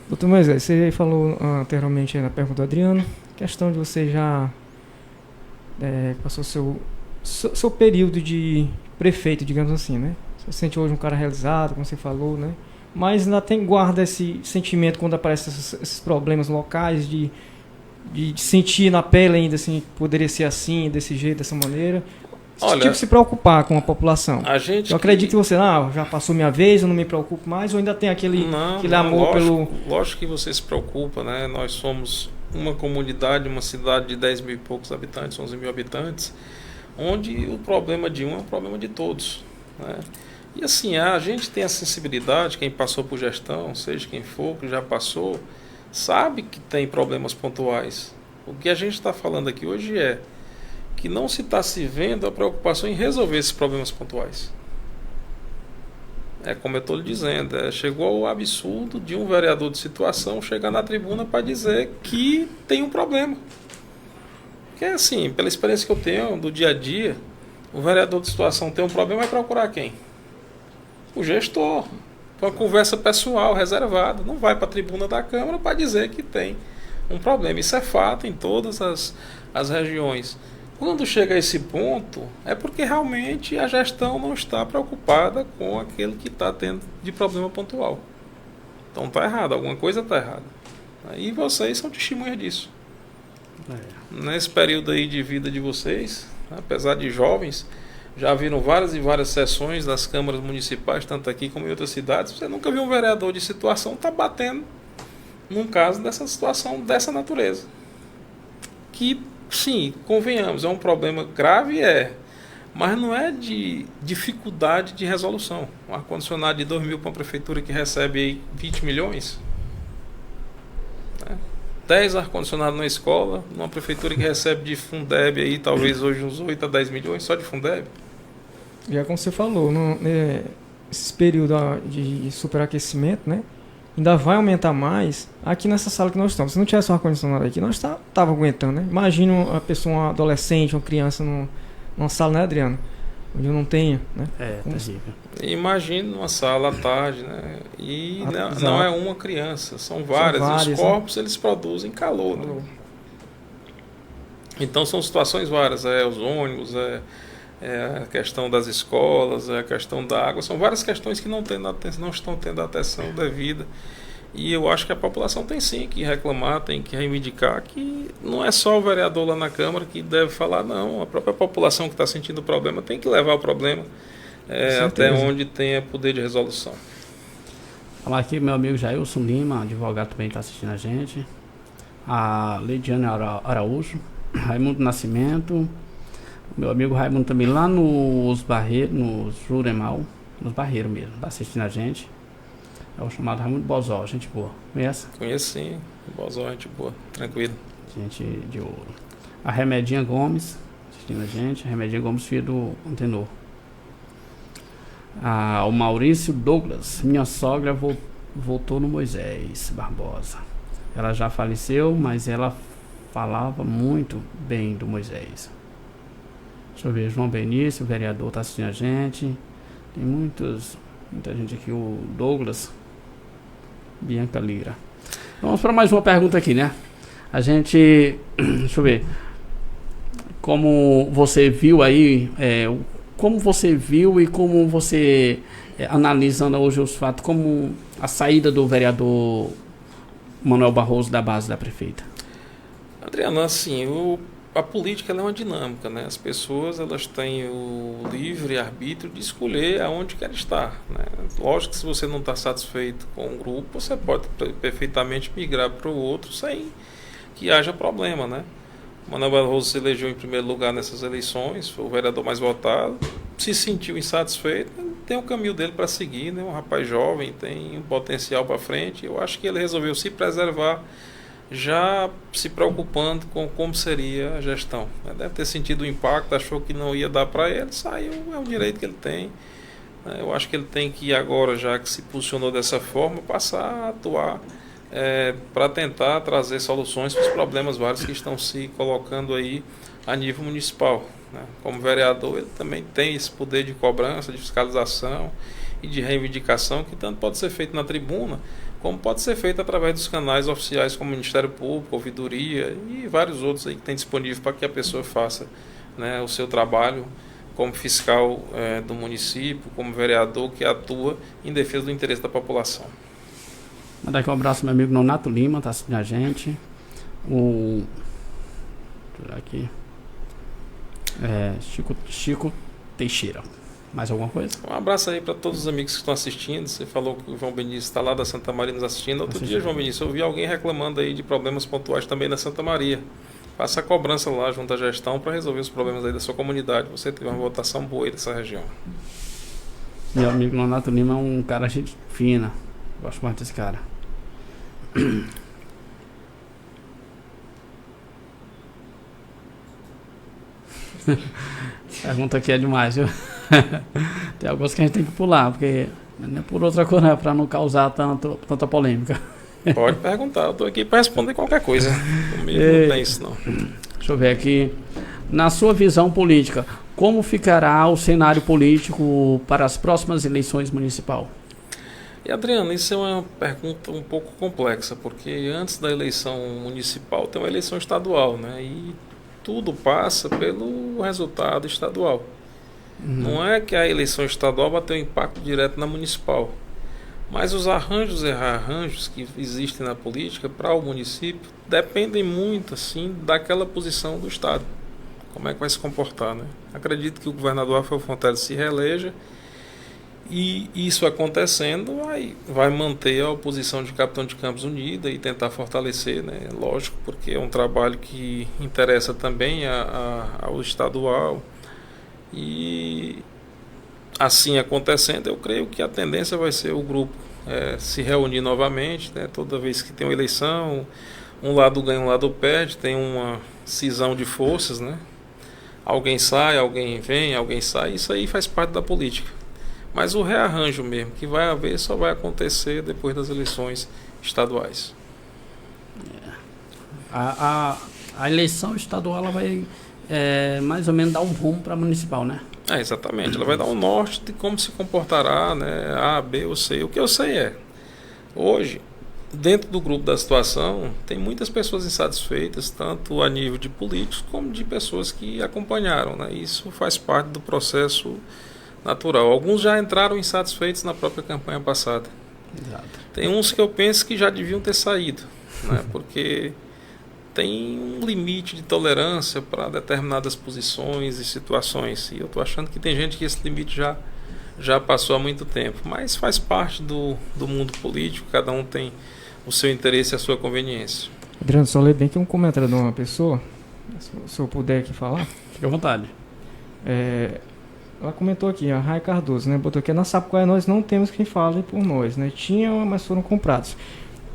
Doutor Moisés, você falou anteriormente na pergunta do Adriano, questão de você já passou seu período de prefeito, digamos assim, né? Você se sente hoje um cara realizado, como você falou, né? Mas ainda guarda esse sentimento quando aparecem esses problemas locais de sentir na pele ainda assim, poderia ser assim, desse jeito, dessa maneira. Olha, se preocupar com a população. Eu acredito que você, já passou minha vez, eu não me preocupo mais, ou ainda tem aquele amor pelo... Lógico que você se preocupa, né? Nós somos uma comunidade, uma cidade de 10 mil e poucos habitantes, 11 mil habitantes, onde o problema de um é o problema de todos, né? E assim, a gente tem a sensibilidade, quem passou por gestão, seja quem for, que já passou, sabe que tem problemas pontuais. O que a gente está falando aqui hoje é que não se está se vendo a preocupação em resolver esses problemas pontuais. Como eu estou lhe dizendo, chegou ao absurdo de um vereador de situação chegar na tribuna para dizer que tem um problema. Porque assim, pela experiência que eu tenho do dia a dia, o vereador de situação tem um problema, vai procurar quem? O gestor. Uma conversa pessoal, reservada. Não vai para a tribuna da Câmara para dizer que tem um problema. Isso é fato em todas as regiões. Quando chega a esse ponto, é porque realmente a gestão não está preocupada com aquele que está tendo de problema pontual. Então está errado, alguma coisa está errada. E vocês são testemunhas disso. Nesse período aí de vida de vocês, apesar de jovens, já viram várias e várias sessões das câmaras municipais, tanto aqui como em outras cidades. Você nunca viu um vereador de situação estar batendo num caso dessa situação, dessa natureza. Que sim, convenhamos, é um problema grave, mas não é de dificuldade de resolução. Um ar-condicionado de 2 mil para uma prefeitura que recebe aí 20 milhões, né? 10 ar-condicionados na escola, numa prefeitura que recebe de Fundeb aí talvez hoje uns 8 a 10 milhões só de Fundeb. E é como você falou, esses períodos de superaquecimento, né? Ainda vai aumentar mais aqui nessa sala que nós estamos. Se não tivesse um ar-condicionado aqui, nós tava aguentando, né? Imagina uma pessoa, um adolescente, uma criança numa sala, né, Adriano? Onde eu não tenho, né? Terrível. Imagina uma sala à tarde, né? E não é uma criança, são várias. E os corpos, né? Eles produzem calor, né? Então são situações várias. Os ônibus, a questão das escolas, a questão da água. São várias questões que não estão tendo atenção devida. E eu acho que a população tem sim que reclamar, tem que reivindicar, que não é só o vereador lá na Câmara que deve falar, não. A própria população que está sentindo o problema tem que levar o problema até onde tenha poder de resolução. Falar aqui, meu amigo Jailson Lima, advogado, também está assistindo a gente. A Leidiane Araújo, Raimundo Nascimento, meu amigo Raimundo também lá nos Barreiros, nos Juremal, nos Barreiros mesmo, está assistindo a gente. É o chamado Raimundo Bozó, gente boa. Conhece? Conheço sim, Bozó, gente boa, tranquilo. Gente de ouro. A Remedinha Gomes, assistindo a gente. A Remedinha Gomes, filho do Antenor. O Maurício Douglas, minha sogra voltou no Moisés Barbosa. Ela já faleceu, mas ela falava muito bem do Moisés. Deixa eu ver, João Benício, o vereador, está assistindo a gente. Tem muita gente aqui, o Douglas, Bianca Lira. Vamos para mais uma pergunta aqui, né? A gente, deixa eu ver, como você viu aí, como você viu e como você, analisando hoje os fatos, como a saída do vereador Manuel Barroso da base da prefeita? Adriano, assim, a política ela é uma dinâmica, né? As pessoas elas têm o livre arbítrio de escolher aonde quer estar, né? Lógico que se você não está satisfeito com um grupo, você pode perfeitamente migrar para o outro sem que haja problema, né? Manuel Barroso se elegeu em primeiro lugar nessas eleições, foi o vereador mais votado, se sentiu insatisfeito, tem o caminho dele para seguir, né? Um rapaz jovem, tem um potencial para frente. Eu acho que ele resolveu se preservar, já se preocupando com como seria a gestão. Deve ter sentido o impacto, achou que não ia dar para ele, saiu, é um direito que ele tem. Eu acho que ele tem que agora, já que se posicionou dessa forma, passar a atuar para tentar trazer soluções para os problemas vários que estão se colocando aí a nível municipal, né? Como vereador, ele também tem esse poder de cobrança, de fiscalização e de reivindicação, que tanto pode ser feito na tribuna, como pode ser feito através dos canais oficiais como o Ministério Público, Ouvidoria e vários outros aí que tem disponível para que a pessoa faça, né, o seu trabalho como fiscal do município, como vereador que atua em defesa do interesse da população. Mandar aqui um abraço meu amigo Nonato Lima, está assistindo a gente. Aqui. Chico Teixeira. Mais alguma coisa? Um abraço aí para todos os amigos que estão assistindo. Você falou que o João Benício está lá da Santa Maria nos assistindo. Outro dia, João Benício, eu vi alguém reclamando aí de problemas pontuais também na Santa Maria. Faça a cobrança lá junto à gestão para resolver os problemas aí da sua comunidade. Você teve uma votação boa aí dessa região. Meu amigo Nonato Lima é um cara gente fina. Gosto muito desse cara. Pergunta aqui é demais, viu? Tem algumas que a gente tem que pular, porque não é por outra coisa, para não causar tanta polêmica. Pode perguntar, eu estou aqui para responder qualquer coisa. Comigo não tem isso, não. Deixa eu ver aqui. Na sua visão política, como ficará o cenário político para as próximas eleições municipais? E Adriano, isso é uma pergunta um pouco complexa, porque antes da eleição municipal tem uma eleição estadual, né? E tudo passa pelo resultado estadual. Não é que a eleição estadual vai ter um impacto direto na municipal, mas os arranjos e rearranjos que existem na política para o município dependem muito assim daquela posição do Estado. Como é que vai se comportar, né? Acredito que o governador Rafael Fonteles se reeleja E isso acontecendo vai manter a oposição de Capitão de Campos unida e tentar fortalecer, né? Lógico, porque é um trabalho que interessa também ao estadual. E assim acontecendo, eu creio que a tendência vai ser o grupo se reunir novamente, né? Toda vez que tem uma eleição, um lado ganha, um lado perde, tem uma cisão de forças, né? Alguém sai, alguém vem, alguém sai, isso aí faz parte da política. Mas o rearranjo mesmo que vai haver só vai acontecer depois das eleições estaduais. A eleição estadual ela vai mais ou menos dar um rumo para a municipal, né? Exatamente. Ela vai dar um norte de como se comportará, né? A, B ou C. O que eu sei hoje, dentro do grupo da situação, tem muitas pessoas insatisfeitas, tanto a nível de políticos como de pessoas que acompanharam, né? Isso faz parte do processo natural. Alguns já entraram insatisfeitos na própria campanha passada. Exato. Tem uns que eu penso que já deviam ter saído, né? Porque tem um limite de tolerância para determinadas posições e situações. E eu estou achando que tem gente que esse limite já passou há muito tempo. Mas faz parte do mundo político, cada um tem o seu interesse e a sua conveniência. Adriano, só ler bem que um comentário de uma pessoa, se eu puder aqui falar. Fique à vontade. Ela comentou aqui, a Rai Cardoso, né? Botou aqui, na Sapucaia nós não temos quem fale por nós, né? Tinham, mas foram comprados.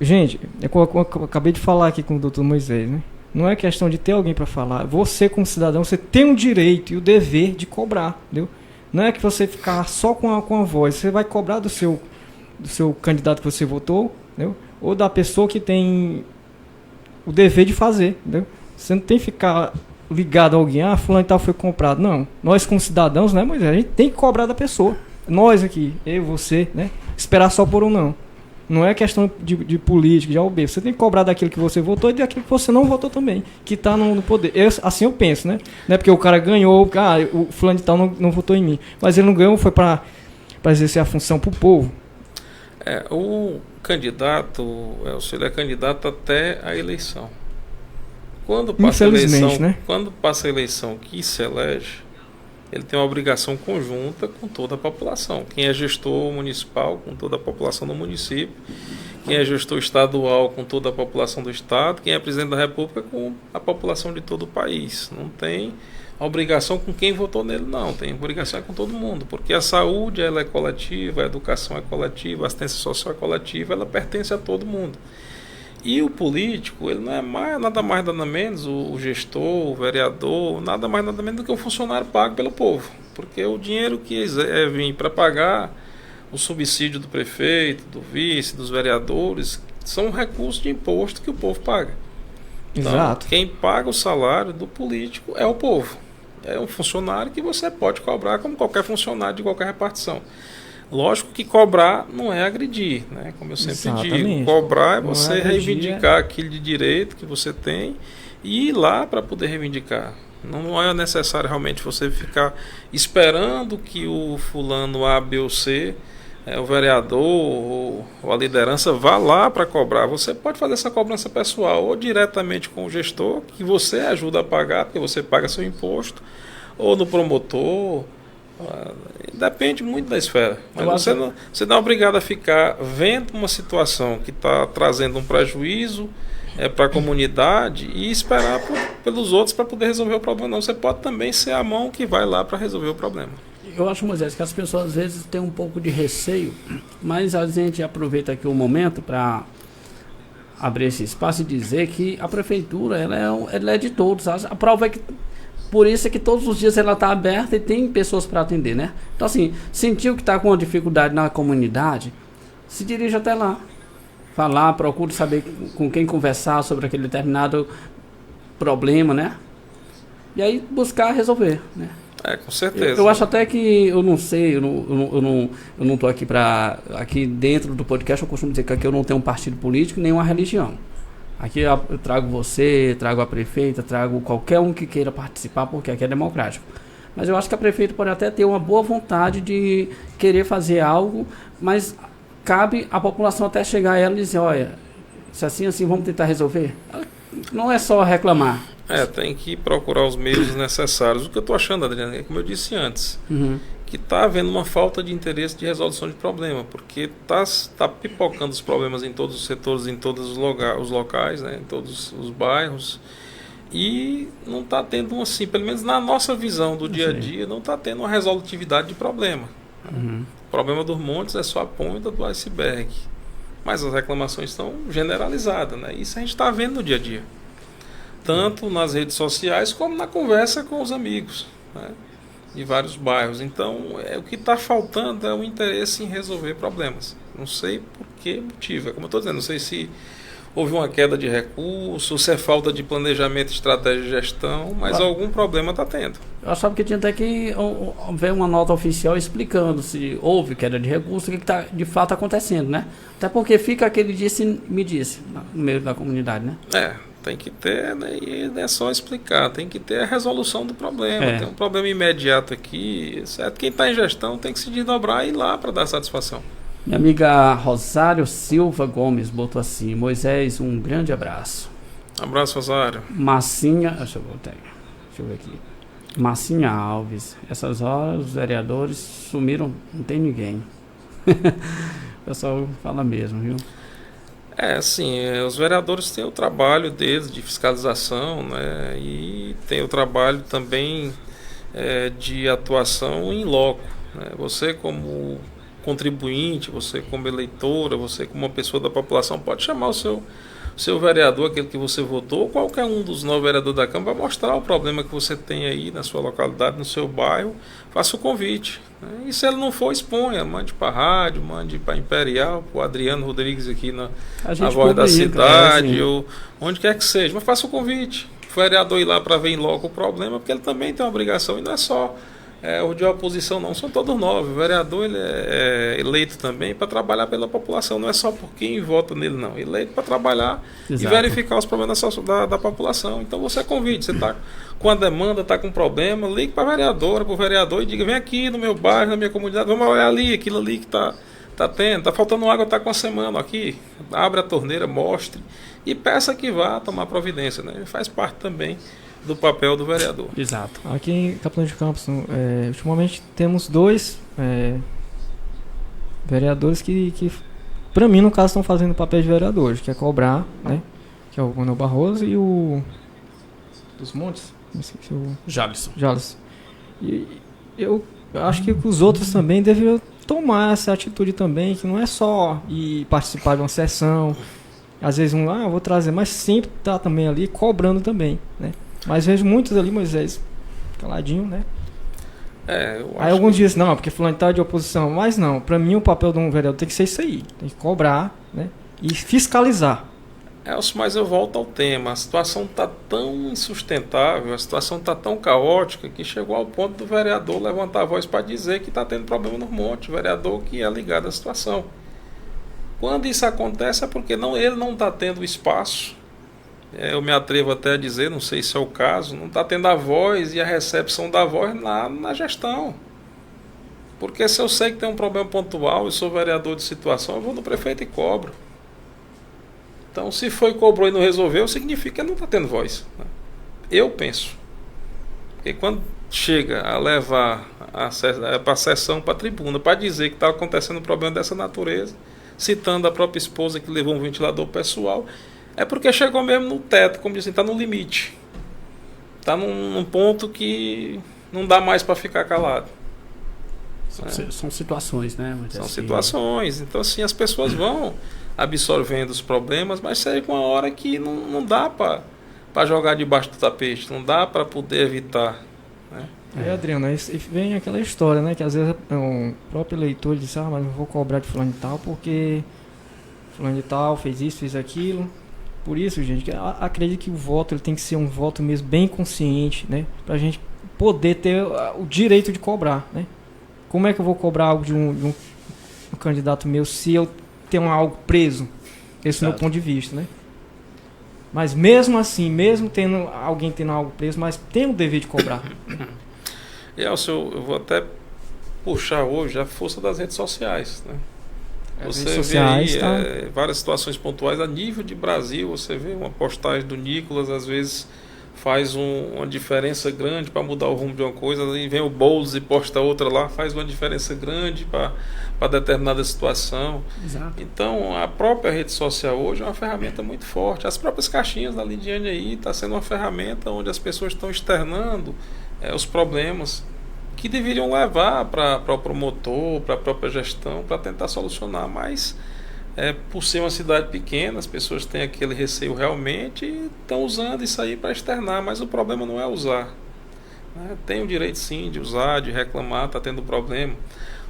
Gente, eu acabei de falar aqui com o Dr. Moisés, né? Não é questão de ter alguém para falar. Você, como cidadão, você tem o direito e o dever de cobrar, entendeu? Não é que você ficar só com a voz. Você vai cobrar do seu candidato que você votou, entendeu? Ou da pessoa que tem o dever de fazer, entendeu? Você não tem que ficar ligado a alguém, fulano e tal foi comprado. Não, nós como cidadãos, né, Moisés? A gente tem que cobrar da pessoa. Nós aqui, eu, você, né? Esperar só por um não. Não é questão de política, de A ou B. Você tem que cobrar daquilo que você votou e daquilo que você não votou também, que está no poder. Assim eu penso, né? Não é porque o cara ganhou, o fulano de tal não votou em mim. Mas ele não ganhou, foi para exercer a função para o povo. O candidato, ele é candidato até a eleição. Quando passa a eleição, né? Quando passa a eleição que se elege, ele tem uma obrigação conjunta com toda a população. Quem é gestor municipal, com toda a população do município. Quem é gestor estadual, com toda a população do estado. Quem é presidente da república, com a população de todo o país. Não tem a obrigação com quem votou nele, não. Tem obrigação com todo mundo. Porque a saúde ela é coletiva, a educação é coletiva, a assistência social é coletiva, ela pertence a todo mundo. E o político, ele não é nada mais, nada menos, o gestor, o vereador, nada mais, nada menos do que um funcionário pago pelo povo. Porque o dinheiro que vem para pagar o subsídio do prefeito, do vice, dos vereadores, são recursos de imposto que o povo paga. Então, exato. Quem paga o salário do político é o povo. É um funcionário que você pode cobrar como qualquer funcionário de qualquer repartição. Lógico que cobrar não é agredir, né? Como eu sempre digo, cobrar é você reivindicar aquilo de direito que você tem e ir lá para poder reivindicar. Não é necessário realmente você ficar esperando que o fulano A, B ou C, o vereador ou a liderança vá lá para cobrar. Você pode fazer essa cobrança pessoal ou diretamente com o gestor, que você ajuda a pagar, porque você paga seu imposto, ou no promotor. Depende muito da esfera. Mas você não é obrigado a ficar vendo uma situação que está trazendo um prejuízo para a comunidade e esperar pelos outros para poder resolver o problema. Não, você pode também ser a mão que vai lá para resolver o problema. Eu acho, Moisés, que as pessoas às vezes têm um pouco de receio, mas a gente aproveita aqui o momento para abrir esse espaço e dizer que a prefeitura ela é de todos. A prova é que por isso é que todos os dias ela está aberta e tem pessoas para atender, né? Então, assim, sentiu que está com uma dificuldade na comunidade, se dirige até lá. Falar, procure saber com quem conversar sobre aquele determinado problema, né? E aí buscar resolver, né? Com certeza. Eu acho até que, eu não sei, eu não estou aqui para... Aqui dentro do podcast eu costumo dizer que aqui eu não tenho um partido político nem uma religião. Aqui eu trago você, trago a prefeita, trago qualquer um que queira participar, porque aqui é democrático. Mas eu acho que a prefeita pode até ter uma boa vontade de querer fazer algo, mas cabe à população até chegar a ela e dizer, olha, se assim, vamos tentar resolver. Não é só reclamar. Tem que procurar os meios necessários. O que eu estou achando, Adriano, é como eu disse antes, que está havendo uma falta de interesse de resolução de problema, porque está pipocando os problemas em todos os setores, em todos os locais, né, em todos os bairros, e não está tendo, assim, pelo menos na nossa visão do dia a dia, não está tendo uma resolutividade de problema. Uhum. O problema dos montes é só a ponta do iceberg, mas as reclamações estão generalizadas, né? Isso a gente está vendo no dia a dia, tanto nas redes sociais como na conversa com os amigos, né, de vários bairros. Então, o que está faltando é o interesse em resolver problemas. Não sei por que motivo, é como eu estou dizendo, não sei se houve uma queda de recursos, se é falta de planejamento, estratégia de gestão, mas algum problema está tendo. Eu achava que tinha até que ver uma nota oficial explicando se houve queda de recursos, o que está de fato acontecendo, né? Até porque fica aquele me disse no meio da comunidade, né? Tem que ter, né, e não é só explicar, tem que ter a resolução do problema. Tem um problema imediato aqui, certo? Quem está em gestão tem que se desdobrar e ir lá para dar satisfação. Minha amiga Rosário Silva Gomes botou assim: Moisés, um grande abraço. Abraço, Rosário. Massinha, deixa eu ver aqui. Massinha Alves, essas horas os vereadores sumiram, não tem ninguém. O pessoal fala mesmo, viu? Assim, os vereadores têm o trabalho deles de fiscalização, né, e tem o trabalho também de atuação em loco, né? Você como contribuinte, você como eleitora, você como uma pessoa da população pode chamar o seu vereador, aquele que você votou, ou qualquer um dos 9 vereadores da Câmara, para mostrar o problema que você tem aí na sua localidade, no seu bairro, faça o convite, né? E se ele não for, exponha, mande para a rádio, mande para a Imperial, para o Adriano Rodrigues aqui na Voz da Cidade, ou onde quer que seja, mas faça o convite. O vereador ir lá para ver em loco o problema, porque ele também tem uma obrigação, e não é só o de oposição, não, são todos 9. O vereador ele é eleito também para trabalhar pela população, não é só por quem vota nele, não. Eleito para trabalhar e verificar os problemas da população. Então você convide, você está com a demanda, está com um problema, ligue para a vereadora, para o vereador e diga: vem aqui no meu bairro, na minha comunidade, vamos olhar ali, aquilo ali que está tendo, está faltando água, está com uma semana aqui, abre a torneira, mostre e peça que vá tomar providência, né? Faz parte também do papel do vereador. Exato. Aqui em Capitão de Campos, ultimamente temos 2 vereadores que para mim, no caso, estão fazendo o papel de vereadores, que é cobrar, né? Que é o Manuel Barroso e o dos Montes, não sei se o Jalisson. E eu acho que os outros também deveriam tomar essa atitude também, que não é só ir participar de uma sessão, às vezes vou trazer, mas sempre tá também ali cobrando também, né? Mas vejo muitos ali, Moisés, caladinho, né? Aí alguns dizem, não, porque fulano tá de oposição. Mas não, para mim o papel de um vereador tem que ser isso aí. Tem que cobrar, né? E fiscalizar. Mas eu volto ao tema. A situação está tão insustentável, a situação está tão caótica, que chegou ao ponto do vereador levantar a voz para dizer que está tendo problema no monte. O vereador que é ligado à situação. Quando isso acontece é porque ele não está tendo espaço. Eu me atrevo até a dizer, não sei se é o caso, não está tendo a voz e a recepção da voz na gestão. Porque se eu sei que tem um problema pontual e sou vereador de situação, eu vou no prefeito e cobro. Então, se foi, cobrou e não resolveu, significa que ele não está tendo voz, né? Eu penso. Porque quando chega a levar para a sessão, para a tribuna, para dizer que está acontecendo um problema dessa natureza, citando a própria esposa que levou um ventilador pessoal, é porque chegou mesmo no teto, como dizem, está no limite. Está num ponto que não dá mais para ficar calado. São situações, né? São situações. Então, assim, as pessoas vão absorvendo os problemas, mas chega uma hora que não dá para jogar debaixo do tapete, não dá para poder evitar, né? Adriano, aí vem aquela história, né? Que às vezes o próprio eleitor diz, mas eu vou cobrar de fulano de tal, porque fulano de tal fez isso, fez aquilo. Por isso, gente, acredito que o voto ele tem que ser um voto mesmo bem consciente, né? Pra gente poder ter o direito de cobrar, né? Como é que eu vou cobrar algo de um candidato meu se eu tenho algo preso? Esse é o meu ponto de vista, né? Mas mesmo assim, mesmo alguém tendo algo preso, mas tem o dever de cobrar. Elcio, eu vou até puxar hoje a força das redes sociais, né? Você vê aí várias situações pontuais a nível de Brasil. Você vê uma postagem do Nicolas, às vezes faz uma diferença grande para mudar o rumo de uma coisa, e vem o Boulos e posta outra lá, faz uma diferença grande para determinada situação. Exato. Então, a própria rede social hoje é uma ferramenta muito forte. As próprias caixinhas da Lidiane aí está sendo uma ferramenta onde as pessoas estão externando os problemas que deveriam levar para o promotor, para a própria gestão, para tentar solucionar, mas por ser uma cidade pequena, as pessoas têm aquele receio realmente e estão usando isso aí para externar, mas o problema não é usar. Tem o direito sim de usar, de reclamar, está tendo problema.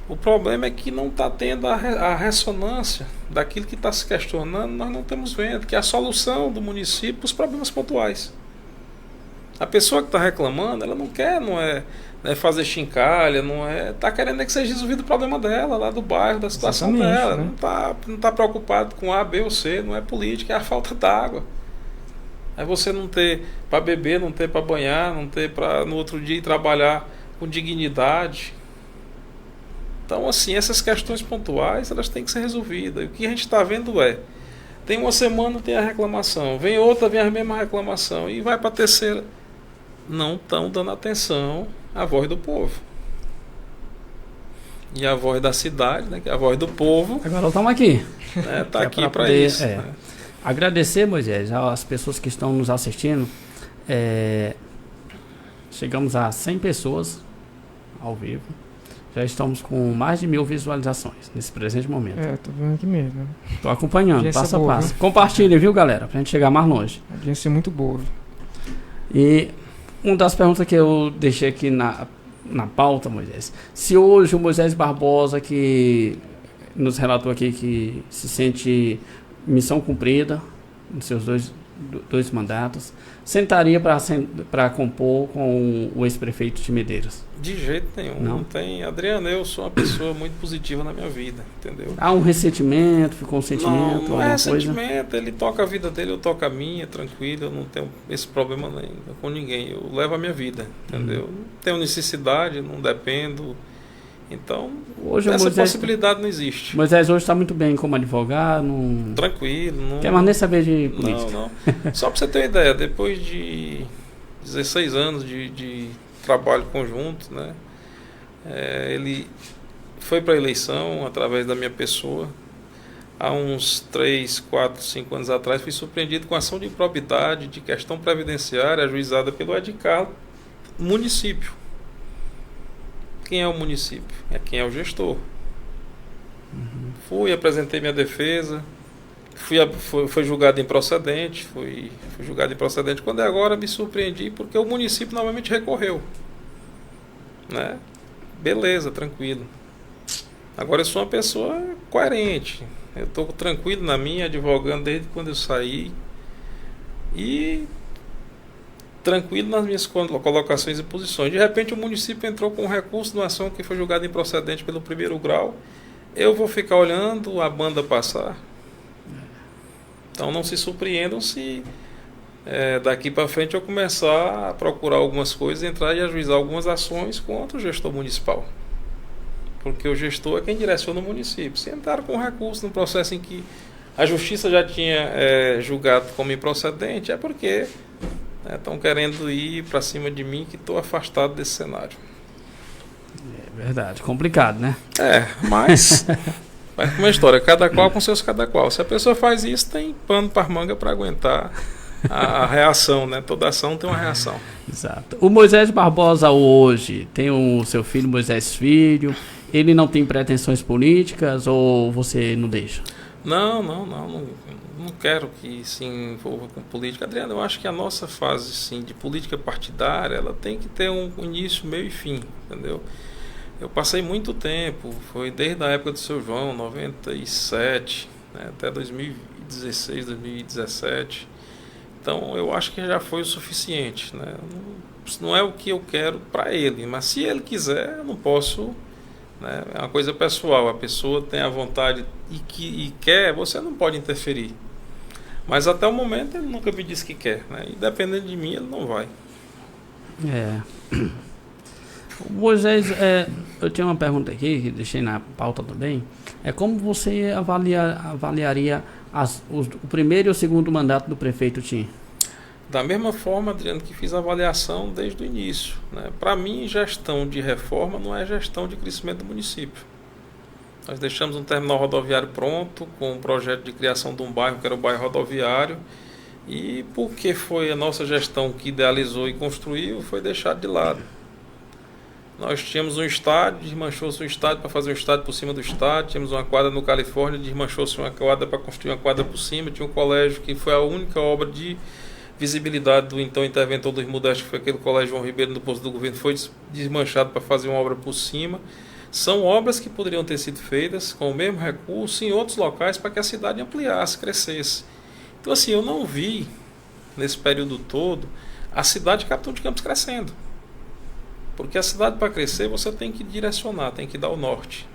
O problema é que não está tendo a ressonância daquilo que está se questionando, nós não estamos vendo, que é a solução do município para os problemas pontuais. A pessoa que está reclamando, ela não quer, não é fazer chincalha, está querendo que seja resolvido o problema dela, lá do bairro, da situação dela. Né? Não tá preocupado com A, B ou C, não é política, é a falta d'água. É você não ter para beber, não ter para banhar, não ter para no outro dia ir trabalhar com dignidade. Então, assim, essas questões pontuais, elas têm que ser resolvidas. E o que a gente está vendo tem uma semana, tem a reclamação, vem outra, vem a mesma reclamação, e vai para a terceira. Não estão dando atenção à voz do povo. E a voz da cidade, né, que é a voz do povo. Agora estamos aqui. Está aqui para isso. Agradecer, Moisés, às pessoas que estão nos assistindo. Chegamos a 100 pessoas ao vivo. Já estamos com mais de 1000 visualizações nesse presente momento. Tô vendo aqui mesmo. Tô acompanhando, passo a passo. Viu? Compartilhe, viu, galera? Pra gente chegar mais longe. A audiência é muito boa. E uma das perguntas que eu deixei aqui na pauta, Moisés. Se hoje o Moisés Barbosa, que nos relatou aqui que se sente missão cumprida nos seus dois mandatos, sentaria para compor com o ex-prefeito de Medeiros? De jeito nenhum. Não tem. Adriano, eu sou uma pessoa muito positiva na minha vida, entendeu? Há um ressentimento, ficou um sentimento? Não é ressentimento, ele toca a vida dele, eu toco a minha, tranquilo, eu não tenho esse problema com ninguém, eu levo a minha vida, entendeu? Não tenho necessidade, não dependo, então hoje essa possibilidade não existe. Moisés hoje está muito bem como advogado, tranquilo, não quer mais nem saber de política. Não. Só para você ter uma ideia, depois de 16 anos de trabalho conjunto, né? Ele foi para a eleição através da minha pessoa. Há uns 3, 4, 5 anos atrás fui surpreendido com ação de improbidade de questão previdenciária ajuizada pelo Edcar município. Quem é o município? É quem é o gestor. Fui, apresentei minha defesa, foi julgado improcedente, fui julgado improcedente. Quando agora me surpreendi porque o município novamente recorreu, né? Beleza, tranquilo. Agora eu sou uma pessoa coerente, eu estou tranquilo na minha, advogando desde quando eu saí e tranquilo nas minhas colocações e posições. De repente o município entrou com um recurso de uma ação que foi julgada improcedente pelo primeiro grau. Eu vou ficar olhando a banda passar? Então não se surpreendam se daqui para frente eu começar a procurar algumas coisas, entrar e ajuizar algumas ações contra o gestor municipal. Porque o gestor é quem direciona o município. Se entraram com recurso no processo em que a justiça já tinha julgado como improcedente, é porque estão querendo ir para cima de mim, que estou afastado desse cenário. É verdade, complicado, né? Mas como uma história, cada qual com seus cada qual. Se a pessoa faz isso, tem pano para manga para aguentar a reação, né? Toda ação tem uma reação. Exato. O Moisés Barbosa hoje tem o seu filho Moisés Filho. Ele não tem pretensões políticas ou você não deixa? Não quero que se envolva com política. Adriano, eu acho que a nossa fase sim, de política partidária, ela tem que ter um início, meio e fim, entendeu? Eu passei muito tempo, foi desde a época do seu João, 97, né, até 2016, 2017. Então eu acho que já foi o suficiente, né? Não é o que eu quero para ele, mas se ele quiser, eu não posso, né? É uma coisa pessoal, a pessoa tem a vontade e quer, você não pode interferir. Mas até o momento ele nunca me disse que quer, né? E dependendo de mim, ele não vai. Moisés, eu tinha uma pergunta aqui, que deixei na pauta também. Como você avaliaria o primeiro e o segundo mandato do prefeito Tim? Da mesma forma, Adriano, que fiz a avaliação desde o início, né? Para mim, gestão de reforma não é gestão de crescimento do município. Nós deixamos um terminal rodoviário pronto, com um projeto de criação de um bairro, que era o bairro rodoviário, e porque foi a nossa gestão que idealizou e construiu, foi deixado de lado. Nós tínhamos um estádio, desmanchou-se um estádio para fazer um estádio por cima do estádio, tínhamos uma quadra no Califórnia, desmanchou-se uma quadra para construir uma quadra por cima, tinha um colégio que foi a única obra de visibilidade do então interventor dos Modestos, que foi aquele colégio João Ribeiro no posto do governo, foi desmanchado para fazer uma obra por cima. São obras que poderiam ter sido feitas com o mesmo recurso em outros locais para que a cidade ampliasse, crescesse. Então assim, eu não vi, nesse período todo, a cidade de Capitão de Campos crescendo. Porque a cidade, para crescer, você tem que direcionar, tem que dar o norte.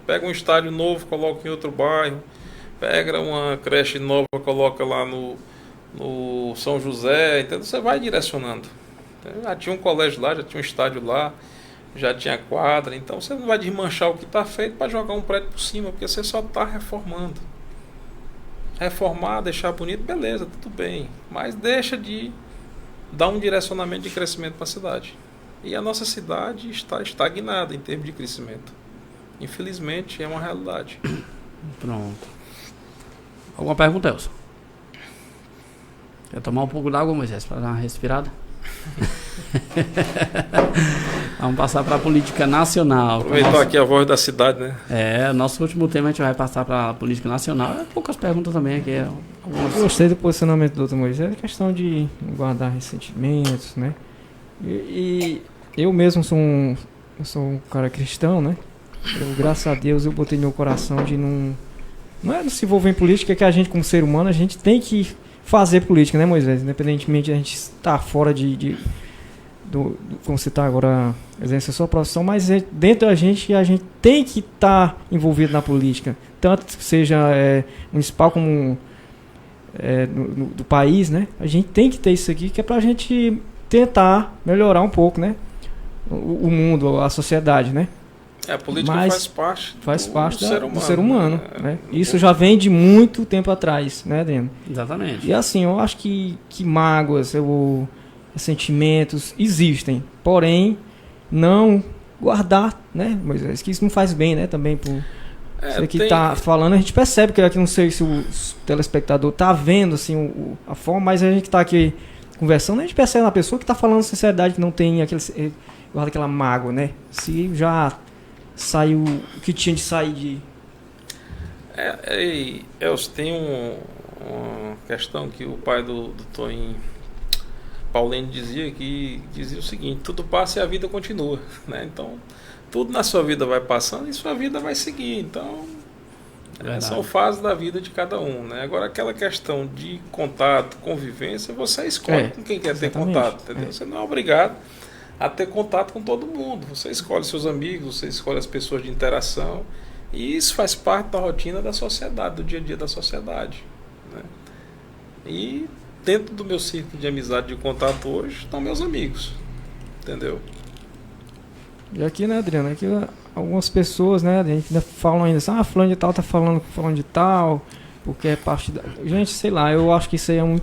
Pega um estádio novo, coloca em outro bairro, pega uma creche nova, coloca lá no São José, entendeu? Você vai direcionando. Já tinha um colégio lá, já tinha um estádio lá, já tinha quadra, então você não vai desmanchar o que está feito para jogar um prédio por cima, porque você só está reformando. Reformar, deixar bonito, beleza, tudo bem, mas deixa de dar um direcionamento de crescimento para a cidade. E a nossa cidade está estagnada em termos de crescimento. Infelizmente, é uma realidade. Pronto. Alguma pergunta, Elson? Quer tomar um pouco d'água, Moisés, para dar uma respirada? Vamos passar para a política nacional. Aproveitar aqui a voz da cidade, né? Nosso último tema a gente vai passar para a política nacional. Poucas perguntas também aqui. Eu gostei do posicionamento do Dr. Moisés, a questão de guardar ressentimentos, né? E eu mesmo sou um cara cristão, né? Graças a Deus eu botei no meu coração de não é se envolver em política, que a gente como ser humano, a gente tem que fazer política, né, Moisés? Independentemente de a gente estar fora como você está agora exercendo a sua profissão, mas dentro da gente, a gente tem que estar envolvido na política, tanto que seja municipal como do país, né? A gente tem que ter isso aqui, que é para a gente tentar melhorar um pouco, né? O mundo, a sociedade, né? A política faz parte do ser humano, né? Isso já vem de muito tempo atrás, né, Adriano? Exatamente. E assim, eu acho que mágoas, sentimentos existem, porém, não guardar, né, Moisés? Que isso não faz bem, né, também você que está falando, a gente percebe que aqui, não sei se o telespectador está vendo assim, a forma, mas a gente está aqui conversando, a gente percebe na pessoa que está falando sinceridade, que não tem guarda aquela mágoa, né? Se já saiu o que tinha de sair de... Elcio, tem uma questão que o pai do Toninho Paulino dizia o seguinte: tudo passa e a vida continua, né? Então, tudo na sua vida vai passando e sua vida vai seguir. Então, são fases da vida de cada um, né? Agora, aquela questão de contato, convivência, você escolhe com quem quer ter contato, entendeu? Você não é obrigado a ter contato com todo mundo. Você escolhe seus amigos, você escolhe as pessoas de interação, e isso faz parte da rotina da sociedade, do dia a dia da sociedade, né? E dentro do meu círculo de amizade, de contato hoje, estão meus amigos, entendeu? E aqui, né, Adriano, aqui algumas pessoas, né, a gente ainda falam ainda assim, fulano de tal tá falando de tal, porque é parte da... Gente, sei lá, eu acho que isso aí é uma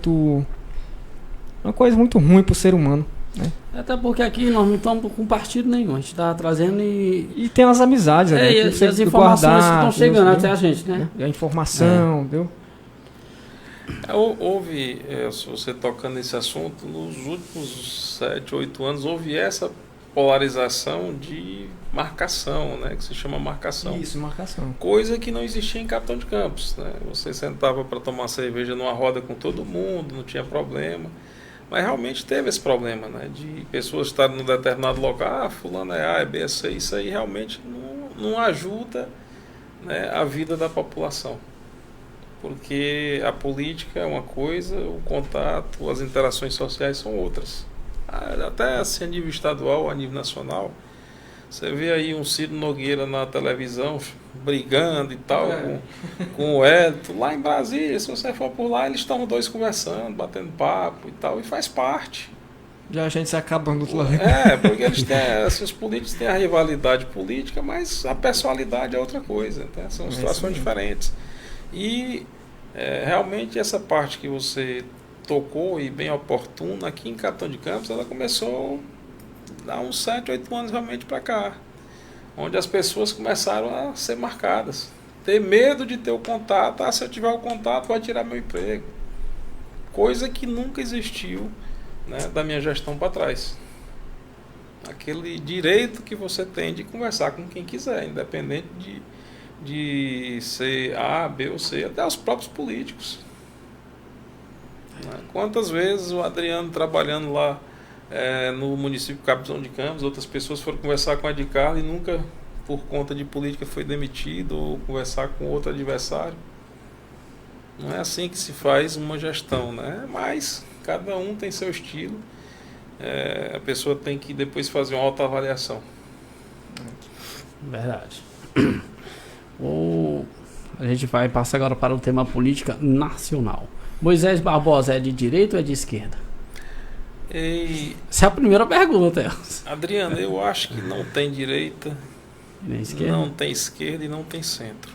coisa muito ruim pro ser humano, né? Até porque aqui nós não estamos com partido nenhum, a gente está trazendo e tem as amizades, né? E as informações que estão chegando até a gente, né? E a informação, entendeu? Houve, você tocando nesse assunto, nos últimos 7, 8 anos, houve essa polarização de marcação, né? Que se chama marcação. Isso, marcação. Coisa que não existia em Capitão de Campos, né? Você sentava para tomar cerveja numa roda com todo mundo, não tinha problema. Mas realmente teve esse problema, né? De pessoas estarem num determinado local, fulano é A, é B, é C, isso aí realmente não ajuda, né, a vida da população. Porque a política é uma coisa, o contato, as interações sociais são outras. Até assim, a nível estadual, a nível nacional, você vê aí um Ciro Nogueira na televisão brigando e tal com o Hélito. Lá em Brasília, se você for por lá, eles estão dois conversando, batendo papo e tal, e faz parte. Já a gente se acabando do outro lado. Porque eles têm, assim, os políticos têm a rivalidade política, mas a personalidade é outra coisa, né? São situações diferentes. E realmente essa parte que você tocou e bem oportuno, aqui em Capitão de Campos, ela começou há uns 7, 8 anos realmente para cá, onde as pessoas começaram a ser marcadas, ter medo de ter o contato. Se eu tiver o contato vai tirar meu emprego, coisa que nunca existiu, né, da minha gestão para trás. Aquele direito que você tem de conversar com quem quiser, independente de ser A, B ou C, até os próprios políticos. Quantas vezes o Adriano, trabalhando lá no município de Capitão de Campos, outras pessoas foram conversar com a de Carla e nunca, por conta de política, foi demitido, ou conversar com outro adversário. Não é assim que se faz uma gestão, né? Mas cada um tem seu estilo. A pessoa tem que depois fazer uma autoavaliação. Verdade. A gente vai passar agora para o tema política nacional. Moisés Barbosa é de direita ou é de esquerda? Essa é a primeira pergunta, Elcio. Adriano, eu acho que não tem direita, Nem esquerda? não tem esquerda e não tem centro.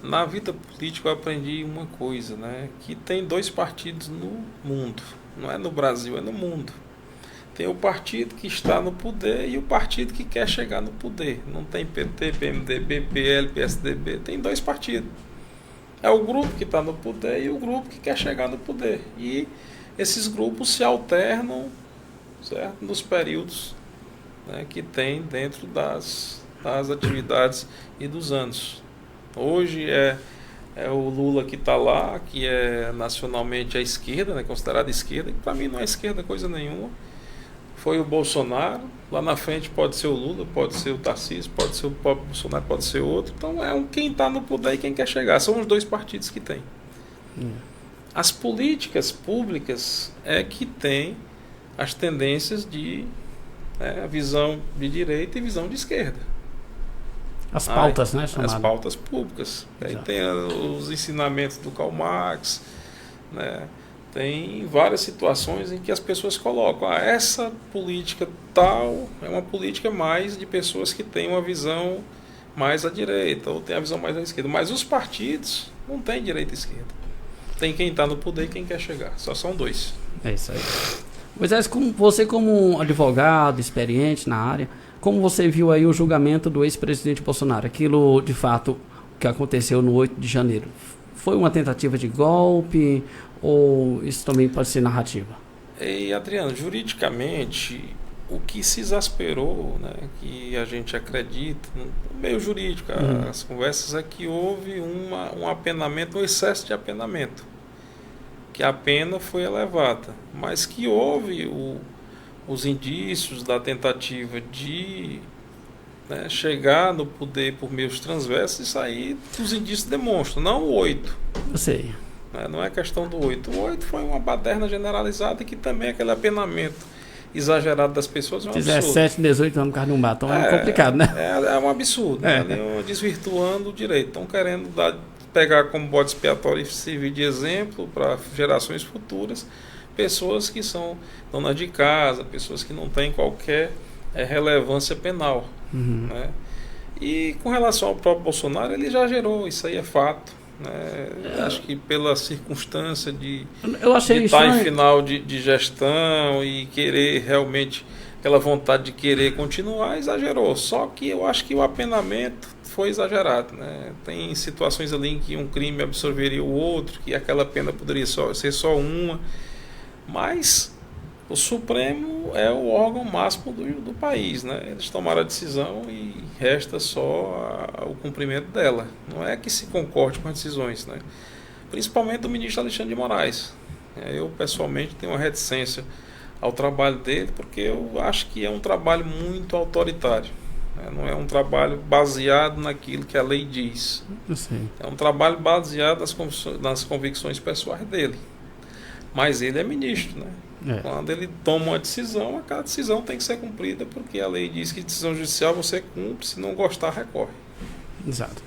Na vida política eu aprendi uma coisa, né? Que tem 2 partidos no mundo. Não é no Brasil, é no mundo. Tem o partido que está no poder e o partido que quer chegar no poder. Não tem PT, PMDB, PL, PSDB. Tem 2 partidos. É o grupo que está no poder e o grupo que quer chegar no poder. E esses grupos se alternam, certo, nos períodos, né, que tem dentro das atividades e dos anos. Hoje é o Lula que está lá, que é nacionalmente a esquerda, né, considerada esquerda, que para mim não é esquerda coisa nenhuma. Foi o Bolsonaro, lá na frente pode ser o Lula, pode ser o Tarcísio, pode ser o próprio Bolsonaro, pode ser outro. Então quem está no poder e quem quer chegar. São os 2 partidos que tem. As políticas públicas é que tem as tendências de visão de direita e visão de esquerda. As pautas, né? As pautas públicas. Aí tem os ensinamentos do Karl Marx, né? Tem várias situações em que as pessoas colocam, essa política tal é uma política mais de pessoas que têm uma visão mais à direita, ou tem a visão mais à esquerda. Mas os partidos não têm direita e esquerda. Tem quem está no poder e quem quer chegar. Só são 2. É isso aí. Moisés, você como advogado, experiente na área, como você viu aí o julgamento do ex-presidente Bolsonaro? Aquilo, de fato, que aconteceu no 8 de janeiro, foi uma tentativa de golpe ou isso também pode ser narrativa? E, Adriano, juridicamente, o que se exasperou, né, que a gente acredita, no meio jurídico, as conversas, é que houve um apenamento, um excesso de apenamento, que a pena foi elevada, mas que houve os indícios da tentativa de chegar no poder por meios transversos. Isso aí os indícios demonstram, não o 8. Eu sei. Não é questão do 8. O 8 foi uma baderna generalizada, que também aquele apenamento exagerado das pessoas é um absurdo. 17, 18 anos por causa de um batom é complicado, né? É um absurdo. Desvirtuando o direito. Estão querendo pegar como bode expiatório e servir de exemplo para gerações futuras pessoas que são donas de casa, pessoas que não têm qualquer relevância penal. Né? E com relação ao próprio Bolsonaro, ele já gerou, isso aí é fato. Acho que pela circunstância de estar em final de gestão e querer realmente, aquela vontade de querer continuar, exagerou. Só que eu acho que o apenamento foi exagerado, né? Tem situações ali em que um crime absorveria o outro, que aquela pena poderia ser só uma, mas o Supremo é o órgão máximo do país, né? Eles tomaram a decisão e resta só o cumprimento dela. Não é que se concorde com as decisões, né? Principalmente do ministro Alexandre de Moraes. Eu, pessoalmente, tenho uma reticência ao trabalho dele, porque eu acho que é um trabalho muito autoritário. Não é um trabalho baseado naquilo que a lei diz. Eu sei. É um trabalho baseado nas convicções pessoais dele. Mas ele é ministro, né? Quando ele toma uma decisão, aquela decisão tem que ser cumprida, porque a lei diz que decisão judicial você cumpre, se não gostar, recorre. Exato.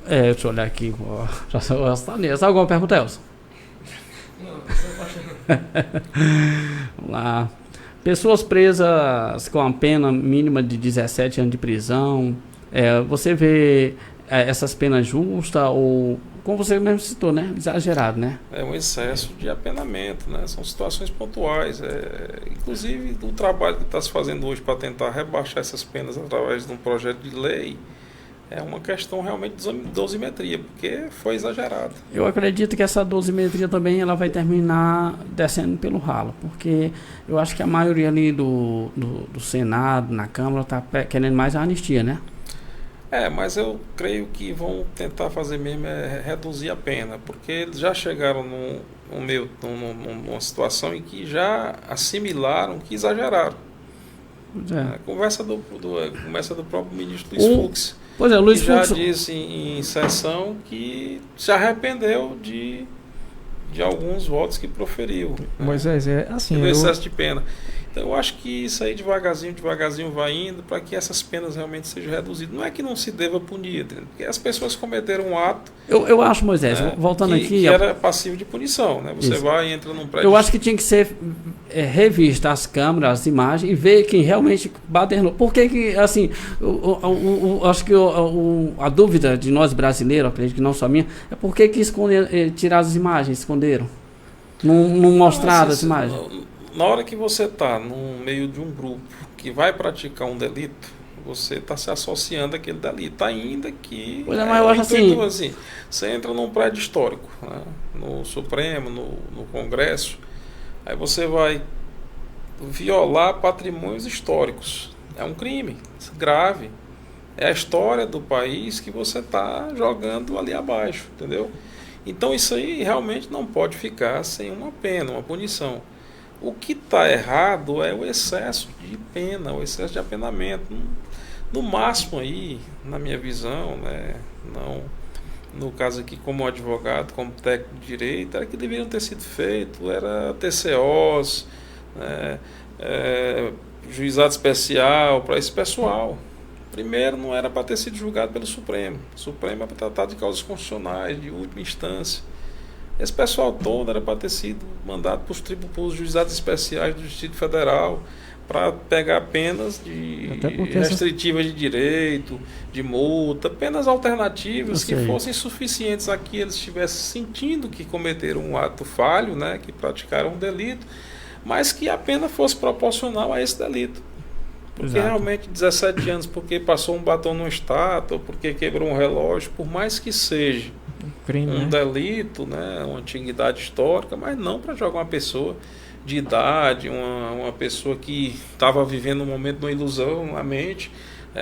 Deixa eu olhar aqui. Sabe alguma pergunta, Elson? Vamos lá. Pessoas presas com a pena mínima de 17 anos de prisão. Você vê essas penas justas ou, como você mesmo citou, né? Exagerado, né? É um excesso de apenamento, né? São situações pontuais. Inclusive, o trabalho que está se fazendo hoje para tentar rebaixar essas penas através de um projeto de lei é uma questão realmente de dosimetria, porque foi exagerado. Eu acredito que essa dosimetria também ela vai terminar descendo pelo ralo, porque eu acho que a maioria ali do Senado, na Câmara, está querendo mais a anistia, né? Mas eu creio que vão tentar fazer mesmo reduzir a pena, porque eles já chegaram numa situação em que já assimilaram que exageraram. Conversa do próprio ministro Luiz Fux. Pois é, o Luiz já Fux disse em sessão que se arrependeu de alguns votos que proferiu. Moisés, assim... Do excesso de pena. Então, eu acho que isso aí devagarzinho vai indo para que essas penas realmente sejam reduzidas. Não é que não se deva punir, porque as pessoas cometeram um ato... Eu acho, Moisés, voltando aqui... Que era passivo de punição, né? Você vai e entra num prédio... Eu acho que tinha que ser revista as câmeras, as imagens, e ver quem realmente bateu no... Por que, assim, acho que a dúvida de nós brasileiros, acredito que não só minha, é por que tiraram as imagens, esconderam? Não mostraram as imagens? Na hora que você está no meio de um grupo que vai praticar um delito, você está se associando àquele delito, ainda que... Pois é, mas eu acho assim... Você entra num prédio histórico, né, no Supremo, no Congresso, aí você vai violar patrimônios históricos. É um crime grave. É a história do país que você está jogando ali abaixo, entendeu? Então isso aí realmente não pode ficar sem uma pena, uma punição. O que está errado é o excesso de pena, o excesso de apenamento. No máximo aí, na minha visão, né, não, no caso aqui como advogado, como técnico de direito, era que deveriam ter sido feito, era TCOs, né, juizado especial para esse pessoal. Primeiro, não era para ter sido julgado pelo Supremo. O Supremo é para tratar de causas constitucionais, de última instância. Esse pessoal todo era para ter sido mandado para os juizados especiais do Distrito Federal para pegar penas restritivas de direito, de multa, penas alternativas que fossem suficientes a que eles estivessem sentindo que cometeram um ato falho, né, que praticaram um delito, mas que a pena fosse proporcional a esse delito. Porque realmente 17 anos, porque passou um batom no estátua, ou porque quebrou um relógio, por mais que seja crime, delito, né, uma antiguidade histórica, mas não para jogar uma pessoa de idade, uma pessoa que estava vivendo um momento de uma ilusão na mente,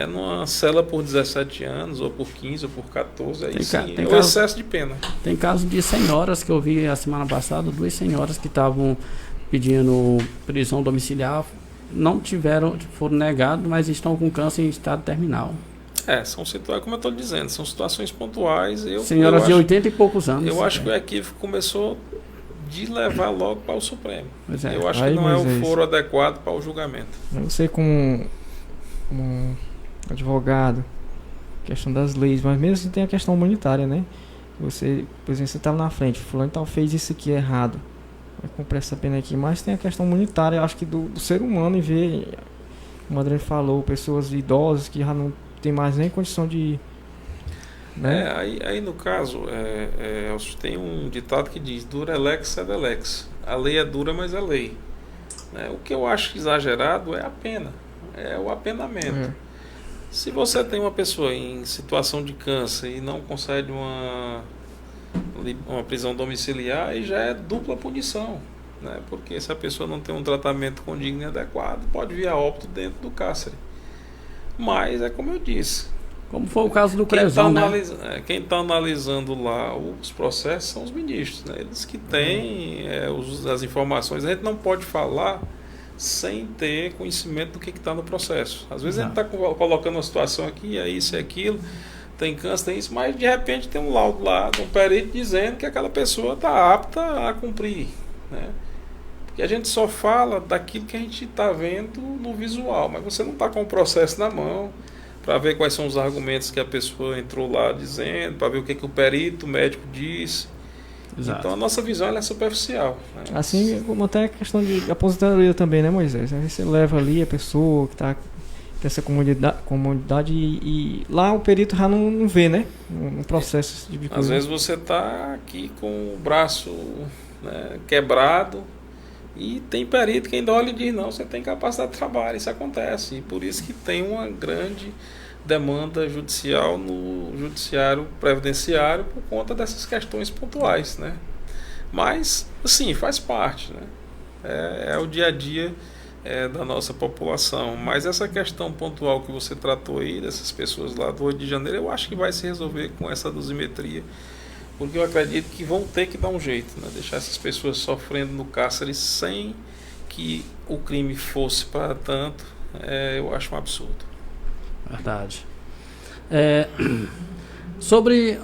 numa cela por 17 anos, ou por 15, ou por 14, aí tem o excesso de pena. Tem caso de senhoras que eu vi a semana passada, 2 senhoras que estavam pedindo prisão domiciliar, não tiveram, foram negados, mas estão com câncer em estado terminal. São situações, como eu estou dizendo, são situações pontuais. Senhoras de 80 e poucos anos. Eu acho que o equívoco começou de levar logo para o Supremo. Eu acho aí, que não é o foro adequado para o julgamento. Você como advogado, questão das leis, mas mesmo assim tem a questão humanitária, né? Você, por exemplo, você estava na frente, fulano então fez isso aqui errado, vai cumprir essa pena aqui, mas tem a questão humanitária, eu acho que do ser humano, e ver, como o Adriano falou, pessoas idosas que já não tem mais nem condição de... Né? Aí no caso, tem um ditado que diz: dura lex sed lex. A lei é dura, mas é lei. O que eu acho exagerado é a pena, é o apenamento. Se você tem uma pessoa em situação de câncer e não concede uma prisão domiciliar, aí já é dupla punição, né? Porque se a pessoa não tem um tratamento condigno e adequado, pode vir a óbito dentro do cárcere. Mas é como eu disse, como foi o caso do Crezão, né? Quem está analisando lá os processos são os ministros, né? Eles que têm as informações. A gente não pode falar sem ter conhecimento do que está no processo. Às vezes a gente está colocando uma situação aqui, é isso e aquilo, tem câncer, tem isso, mas de repente tem um laudo lá de um perito dizendo que aquela pessoa está apta a cumprir, né? Porque a gente só fala daquilo que a gente está vendo no visual, mas você não está com o processo na mão para ver quais são os argumentos que a pessoa entrou lá dizendo, para ver o que o perito, o médico disse. Exato. Então a nossa visão é superficial, né? Assim como até a questão de aposentadoria também, né, Moisés? Aí você leva ali a pessoa que está dessa comunidade e lá o perito já não vê, né? No processo esse tipo de coisa. Às vezes você está aqui com o braço, né, quebrado e tem perito que ainda olha e diz, não, você tem capacidade de trabalho, isso acontece. E por isso que tem uma grande demanda judicial no judiciário previdenciário por conta dessas questões pontuais, né? Mas, assim, faz parte, né? É o dia a dia da nossa população. Mas essa questão pontual que você tratou aí, dessas pessoas lá do 8 de janeiro, eu acho que vai se resolver com essa dosimetria, porque eu acredito que vão ter que dar um jeito, né? Deixar essas pessoas sofrendo no cárcere sem que o crime fosse para tanto, eu acho um absurdo. Verdade. Sobre...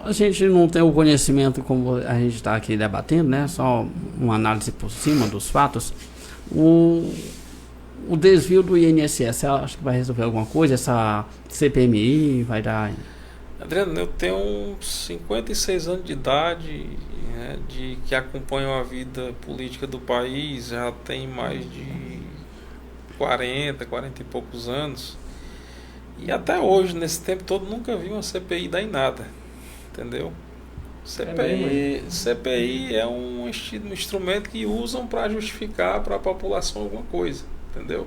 A gente não tem o conhecimento como a gente está aqui debatendo, né? Só uma análise por cima dos fatos. O desvio do INSS, você acha que vai resolver alguma coisa? Essa CPMI vai dar... Adriano, eu tenho 56 anos de idade, né, que acompanham a vida política do país, já tem mais de 40 e poucos anos. E até hoje, nesse tempo todo, nunca vi uma CPI dar em nada. Entendeu? CPI é um instrumento que usam para justificar para a população alguma coisa, entendeu?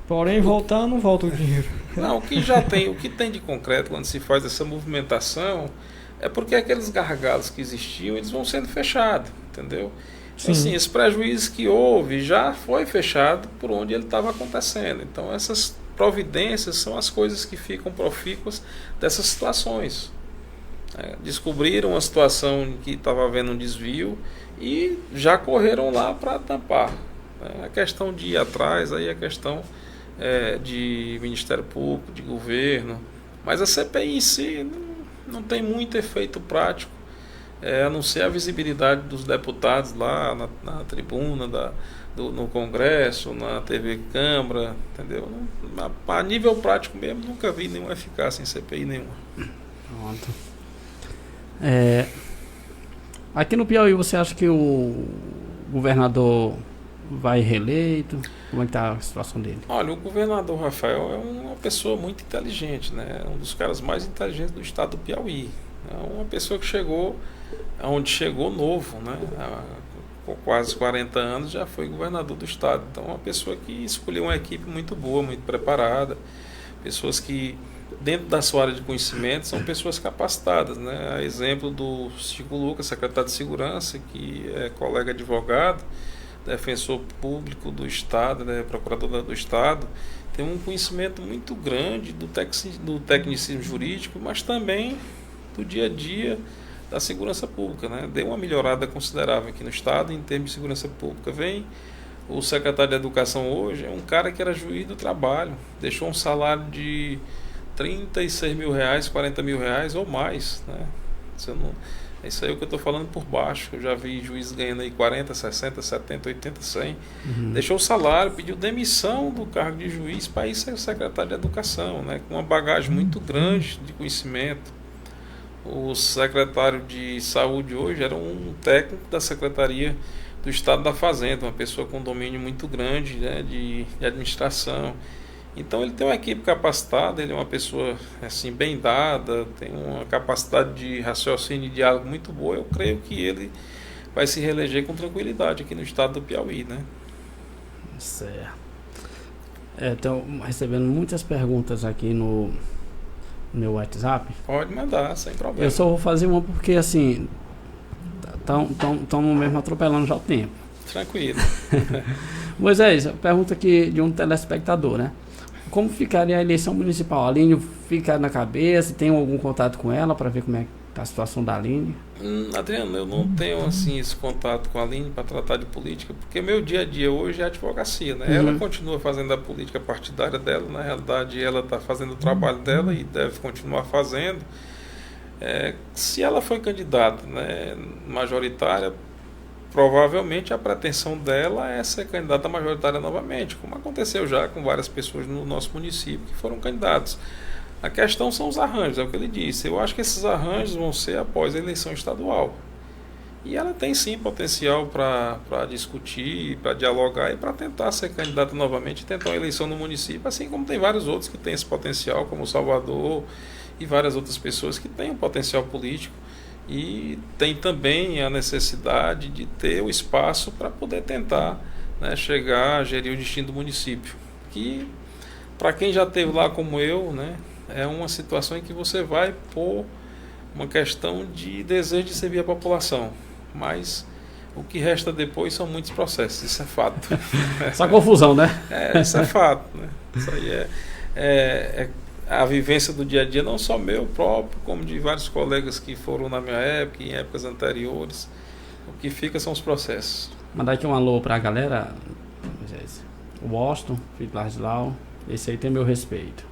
Porém, voltar não volta o dinheiro. Não, o que tem de concreto quando se faz essa movimentação é porque aqueles gargalos que existiam, eles vão sendo fechados, entendeu? Então, assim, esse prejuízo que houve já foi fechado por onde ele estava acontecendo. Então, essas providências são as coisas que ficam profícuas dessas situações. Descobriram uma situação em que estava havendo um desvio e já correram lá para tampar. A questão de ir atrás, aí a questão de Ministério Público, de governo, mas a CPI em si não tem muito efeito prático, a não ser a visibilidade dos deputados lá na tribuna no Congresso, na TV Câmara, entendeu? A nível prático mesmo, nunca vi nenhuma eficácia em CPI nenhuma. Pronto. Aqui no Piauí, você acha que o governador vai reeleito? Como é que está a situação dele? Olha, o governador Rafael é uma pessoa muito inteligente, né? Um dos caras mais inteligentes do estado do Piauí. É uma pessoa que chegou onde chegou novo, né? Com quase 40 anos já foi governador do estado. Então, é uma pessoa que escolheu uma equipe muito boa, muito preparada, pessoas que dentro da sua área de conhecimento são pessoas capacitadas, né? A exemplo do Chico Lucas, secretário de Segurança, que é colega advogado, defensor público do Estado, né? Procurador do Estado, tem um conhecimento muito grande do tecnicismo jurídico, mas também do dia a dia da segurança pública, né? Deu uma melhorada considerável aqui no Estado em termos de segurança pública. Vem o secretário de Educação hoje, é um cara que era juiz do trabalho, deixou um salário de R$36 mil, R$40 mil ou mais, né? Isso aí é o que eu estou falando por baixo. Eu já vi juízes ganhando aí 40, 60, 70, 80, 100. Deixou o salário, pediu demissão do cargo de juiz para ir ser secretário de Educação, né? Com uma bagagem muito grande de conhecimento. O secretário de Saúde hoje era um técnico da Secretaria do Estado da Fazenda, uma pessoa com domínio muito grande, né, de administração. Então ele tem uma equipe capacitada, ele é uma pessoa assim, bem dada, tem uma capacidade de raciocínio e diálogo muito boa. Eu creio que ele vai se reeleger com tranquilidade aqui no estado do Piauí, né? Certo. Estou recebendo muitas perguntas aqui no meu WhatsApp. Pode mandar, sem problema. Eu só vou fazer uma porque assim estão mesmo atropelando já o tempo. Tranquilo. Moisés, pergunta aqui de um telespectador, né? Como ficaria a eleição municipal? A Aline fica na cabeça? Tem algum contato com ela para ver como é que está a situação da Aline? Adriano, eu não tenho assim esse contato com a Aline para tratar de política, porque meu dia a dia hoje é advocacia, né? Ela continua fazendo a política partidária dela, na realidade ela está fazendo o trabalho dela e deve continuar fazendo. Se ela foi candidata, né, majoritária, provavelmente a pretensão dela é ser candidata majoritária novamente, como aconteceu já com várias pessoas no nosso município que foram candidatos. A questão são os arranjos, é o que ele disse. Eu acho que esses arranjos vão ser após a eleição estadual. E ela tem sim potencial para discutir, para dialogar e para tentar ser candidata novamente e tentar uma eleição no município, assim como tem vários outros que têm esse potencial, como o Salvador e várias outras pessoas que têm um potencial político e tem também a necessidade de ter o espaço para poder tentar, né, chegar a gerir o destino do município. Que, para quem já esteve lá como eu, né, é uma situação em que você vai por uma questão de desejo de servir a população. Mas o que resta depois são muitos processos, isso é fato. Só confusão, né? Isso é fato. Né? Isso aí é a vivência do dia a dia, não só meu próprio, como de vários colegas que foram na minha época, em épocas anteriores. O que fica são os processos. Mandar aqui um alô pra galera. O Washington, filho de Ladislau, esse aí tem meu respeito.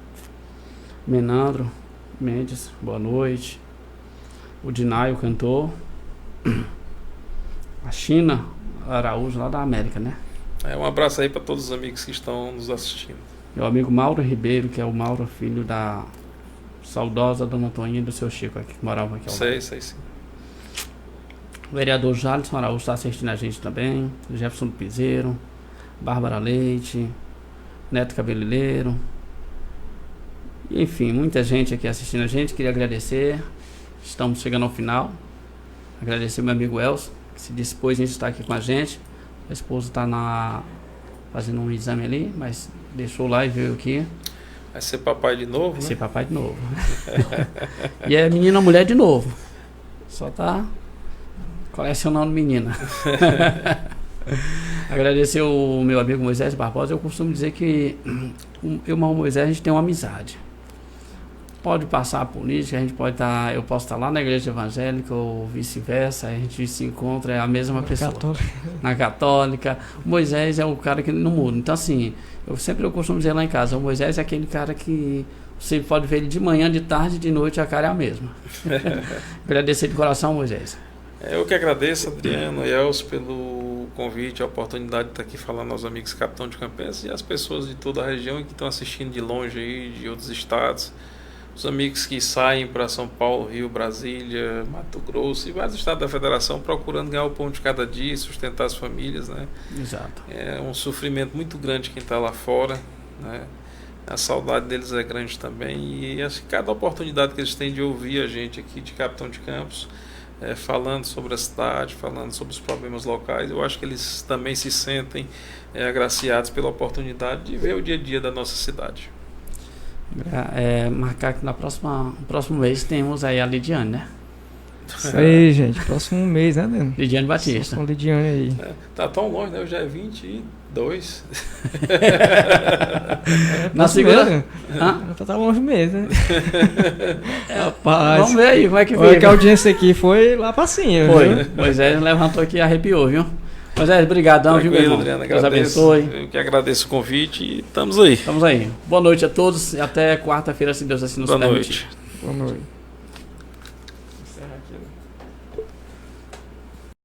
Menandro Mendes, boa noite. O Dinai, o cantor. A China Araújo, lá da América, né? Um abraço aí para todos os amigos que estão nos assistindo. Meu amigo Mauro Ribeiro, que é o Mauro, filho da saudosa Dona Toninha e do seu Chico, aqui, que morava aqui ao lado. Sei sim. O vereador Jalisson Araújo está assistindo a gente também. O Jefferson do Piseiro, Bárbara Leite, Neto Cabelileiro. Enfim, muita gente aqui assistindo a gente. Queria agradecer. Estamos chegando ao final. Agradecer meu amigo Elson, que se dispôs em estar aqui com a gente. A esposa está fazendo um exame ali, mas deixou lá e veio aqui. Vai ser papai de novo, Vai né? ser papai de novo. E é menina ou mulher de novo. Só tá colecionando menina. Agradecer o meu amigo Moisés Barbosa. Eu costumo dizer que eu e o Moisés, a gente tem uma amizade. Pode passar a política, a gente pode estar, eu posso estar lá na igreja evangélica ou vice-versa, a gente se encontra, é a mesma pessoa. Na católica. O Moisés é o cara que não muda. Então, assim, eu costumo dizer lá em casa, o Moisés é aquele cara que você pode ver ele de manhã, de tarde, de noite, a cara é a mesma. Agradecer de coração, Moisés. Eu que agradeço, Adriano e Elcio, pelo convite, a oportunidade de estar aqui falando aos amigos Capitão de Campeças e às pessoas de toda a região que estão assistindo de longe aí, de outros estados. Os amigos que saem para São Paulo, Rio, Brasília, Mato Grosso e vários estados da federação procurando ganhar o pão de cada dia, sustentar as famílias, né? Exato. É um sofrimento muito grande quem está lá fora, né? A saudade deles é grande também e acho que cada oportunidade que eles têm de ouvir a gente aqui de Capitão de Campos, falando sobre a cidade, falando sobre os problemas locais, eu acho que eles também se sentem agraciados pela oportunidade de ver o dia a dia da nossa cidade. Marcar que no próximo mês temos aí a Lidiane, né? Isso aí, gente. Próximo mês, né, Dano? Lidiane Batista. Com Lidiane aí. Tá tão longe, né? Eu já é 22. Na segunda. Tá longe mesmo, né? Rapaz. Vamos ver aí como é que Olha fica. que a audiência aqui foi lá pra cima. Foi. Viu? Moisés levantou aqui e arrepiou, viu? Moisés, brigadão, viu, meu irmão? Adriano, Deus abençoe. Eu que agradeço o convite e estamos aí. Estamos aí. Boa noite a todos e até quarta-feira, se Deus assim nos permitir. Boa noite. Boa noite. Encerra aqui, né?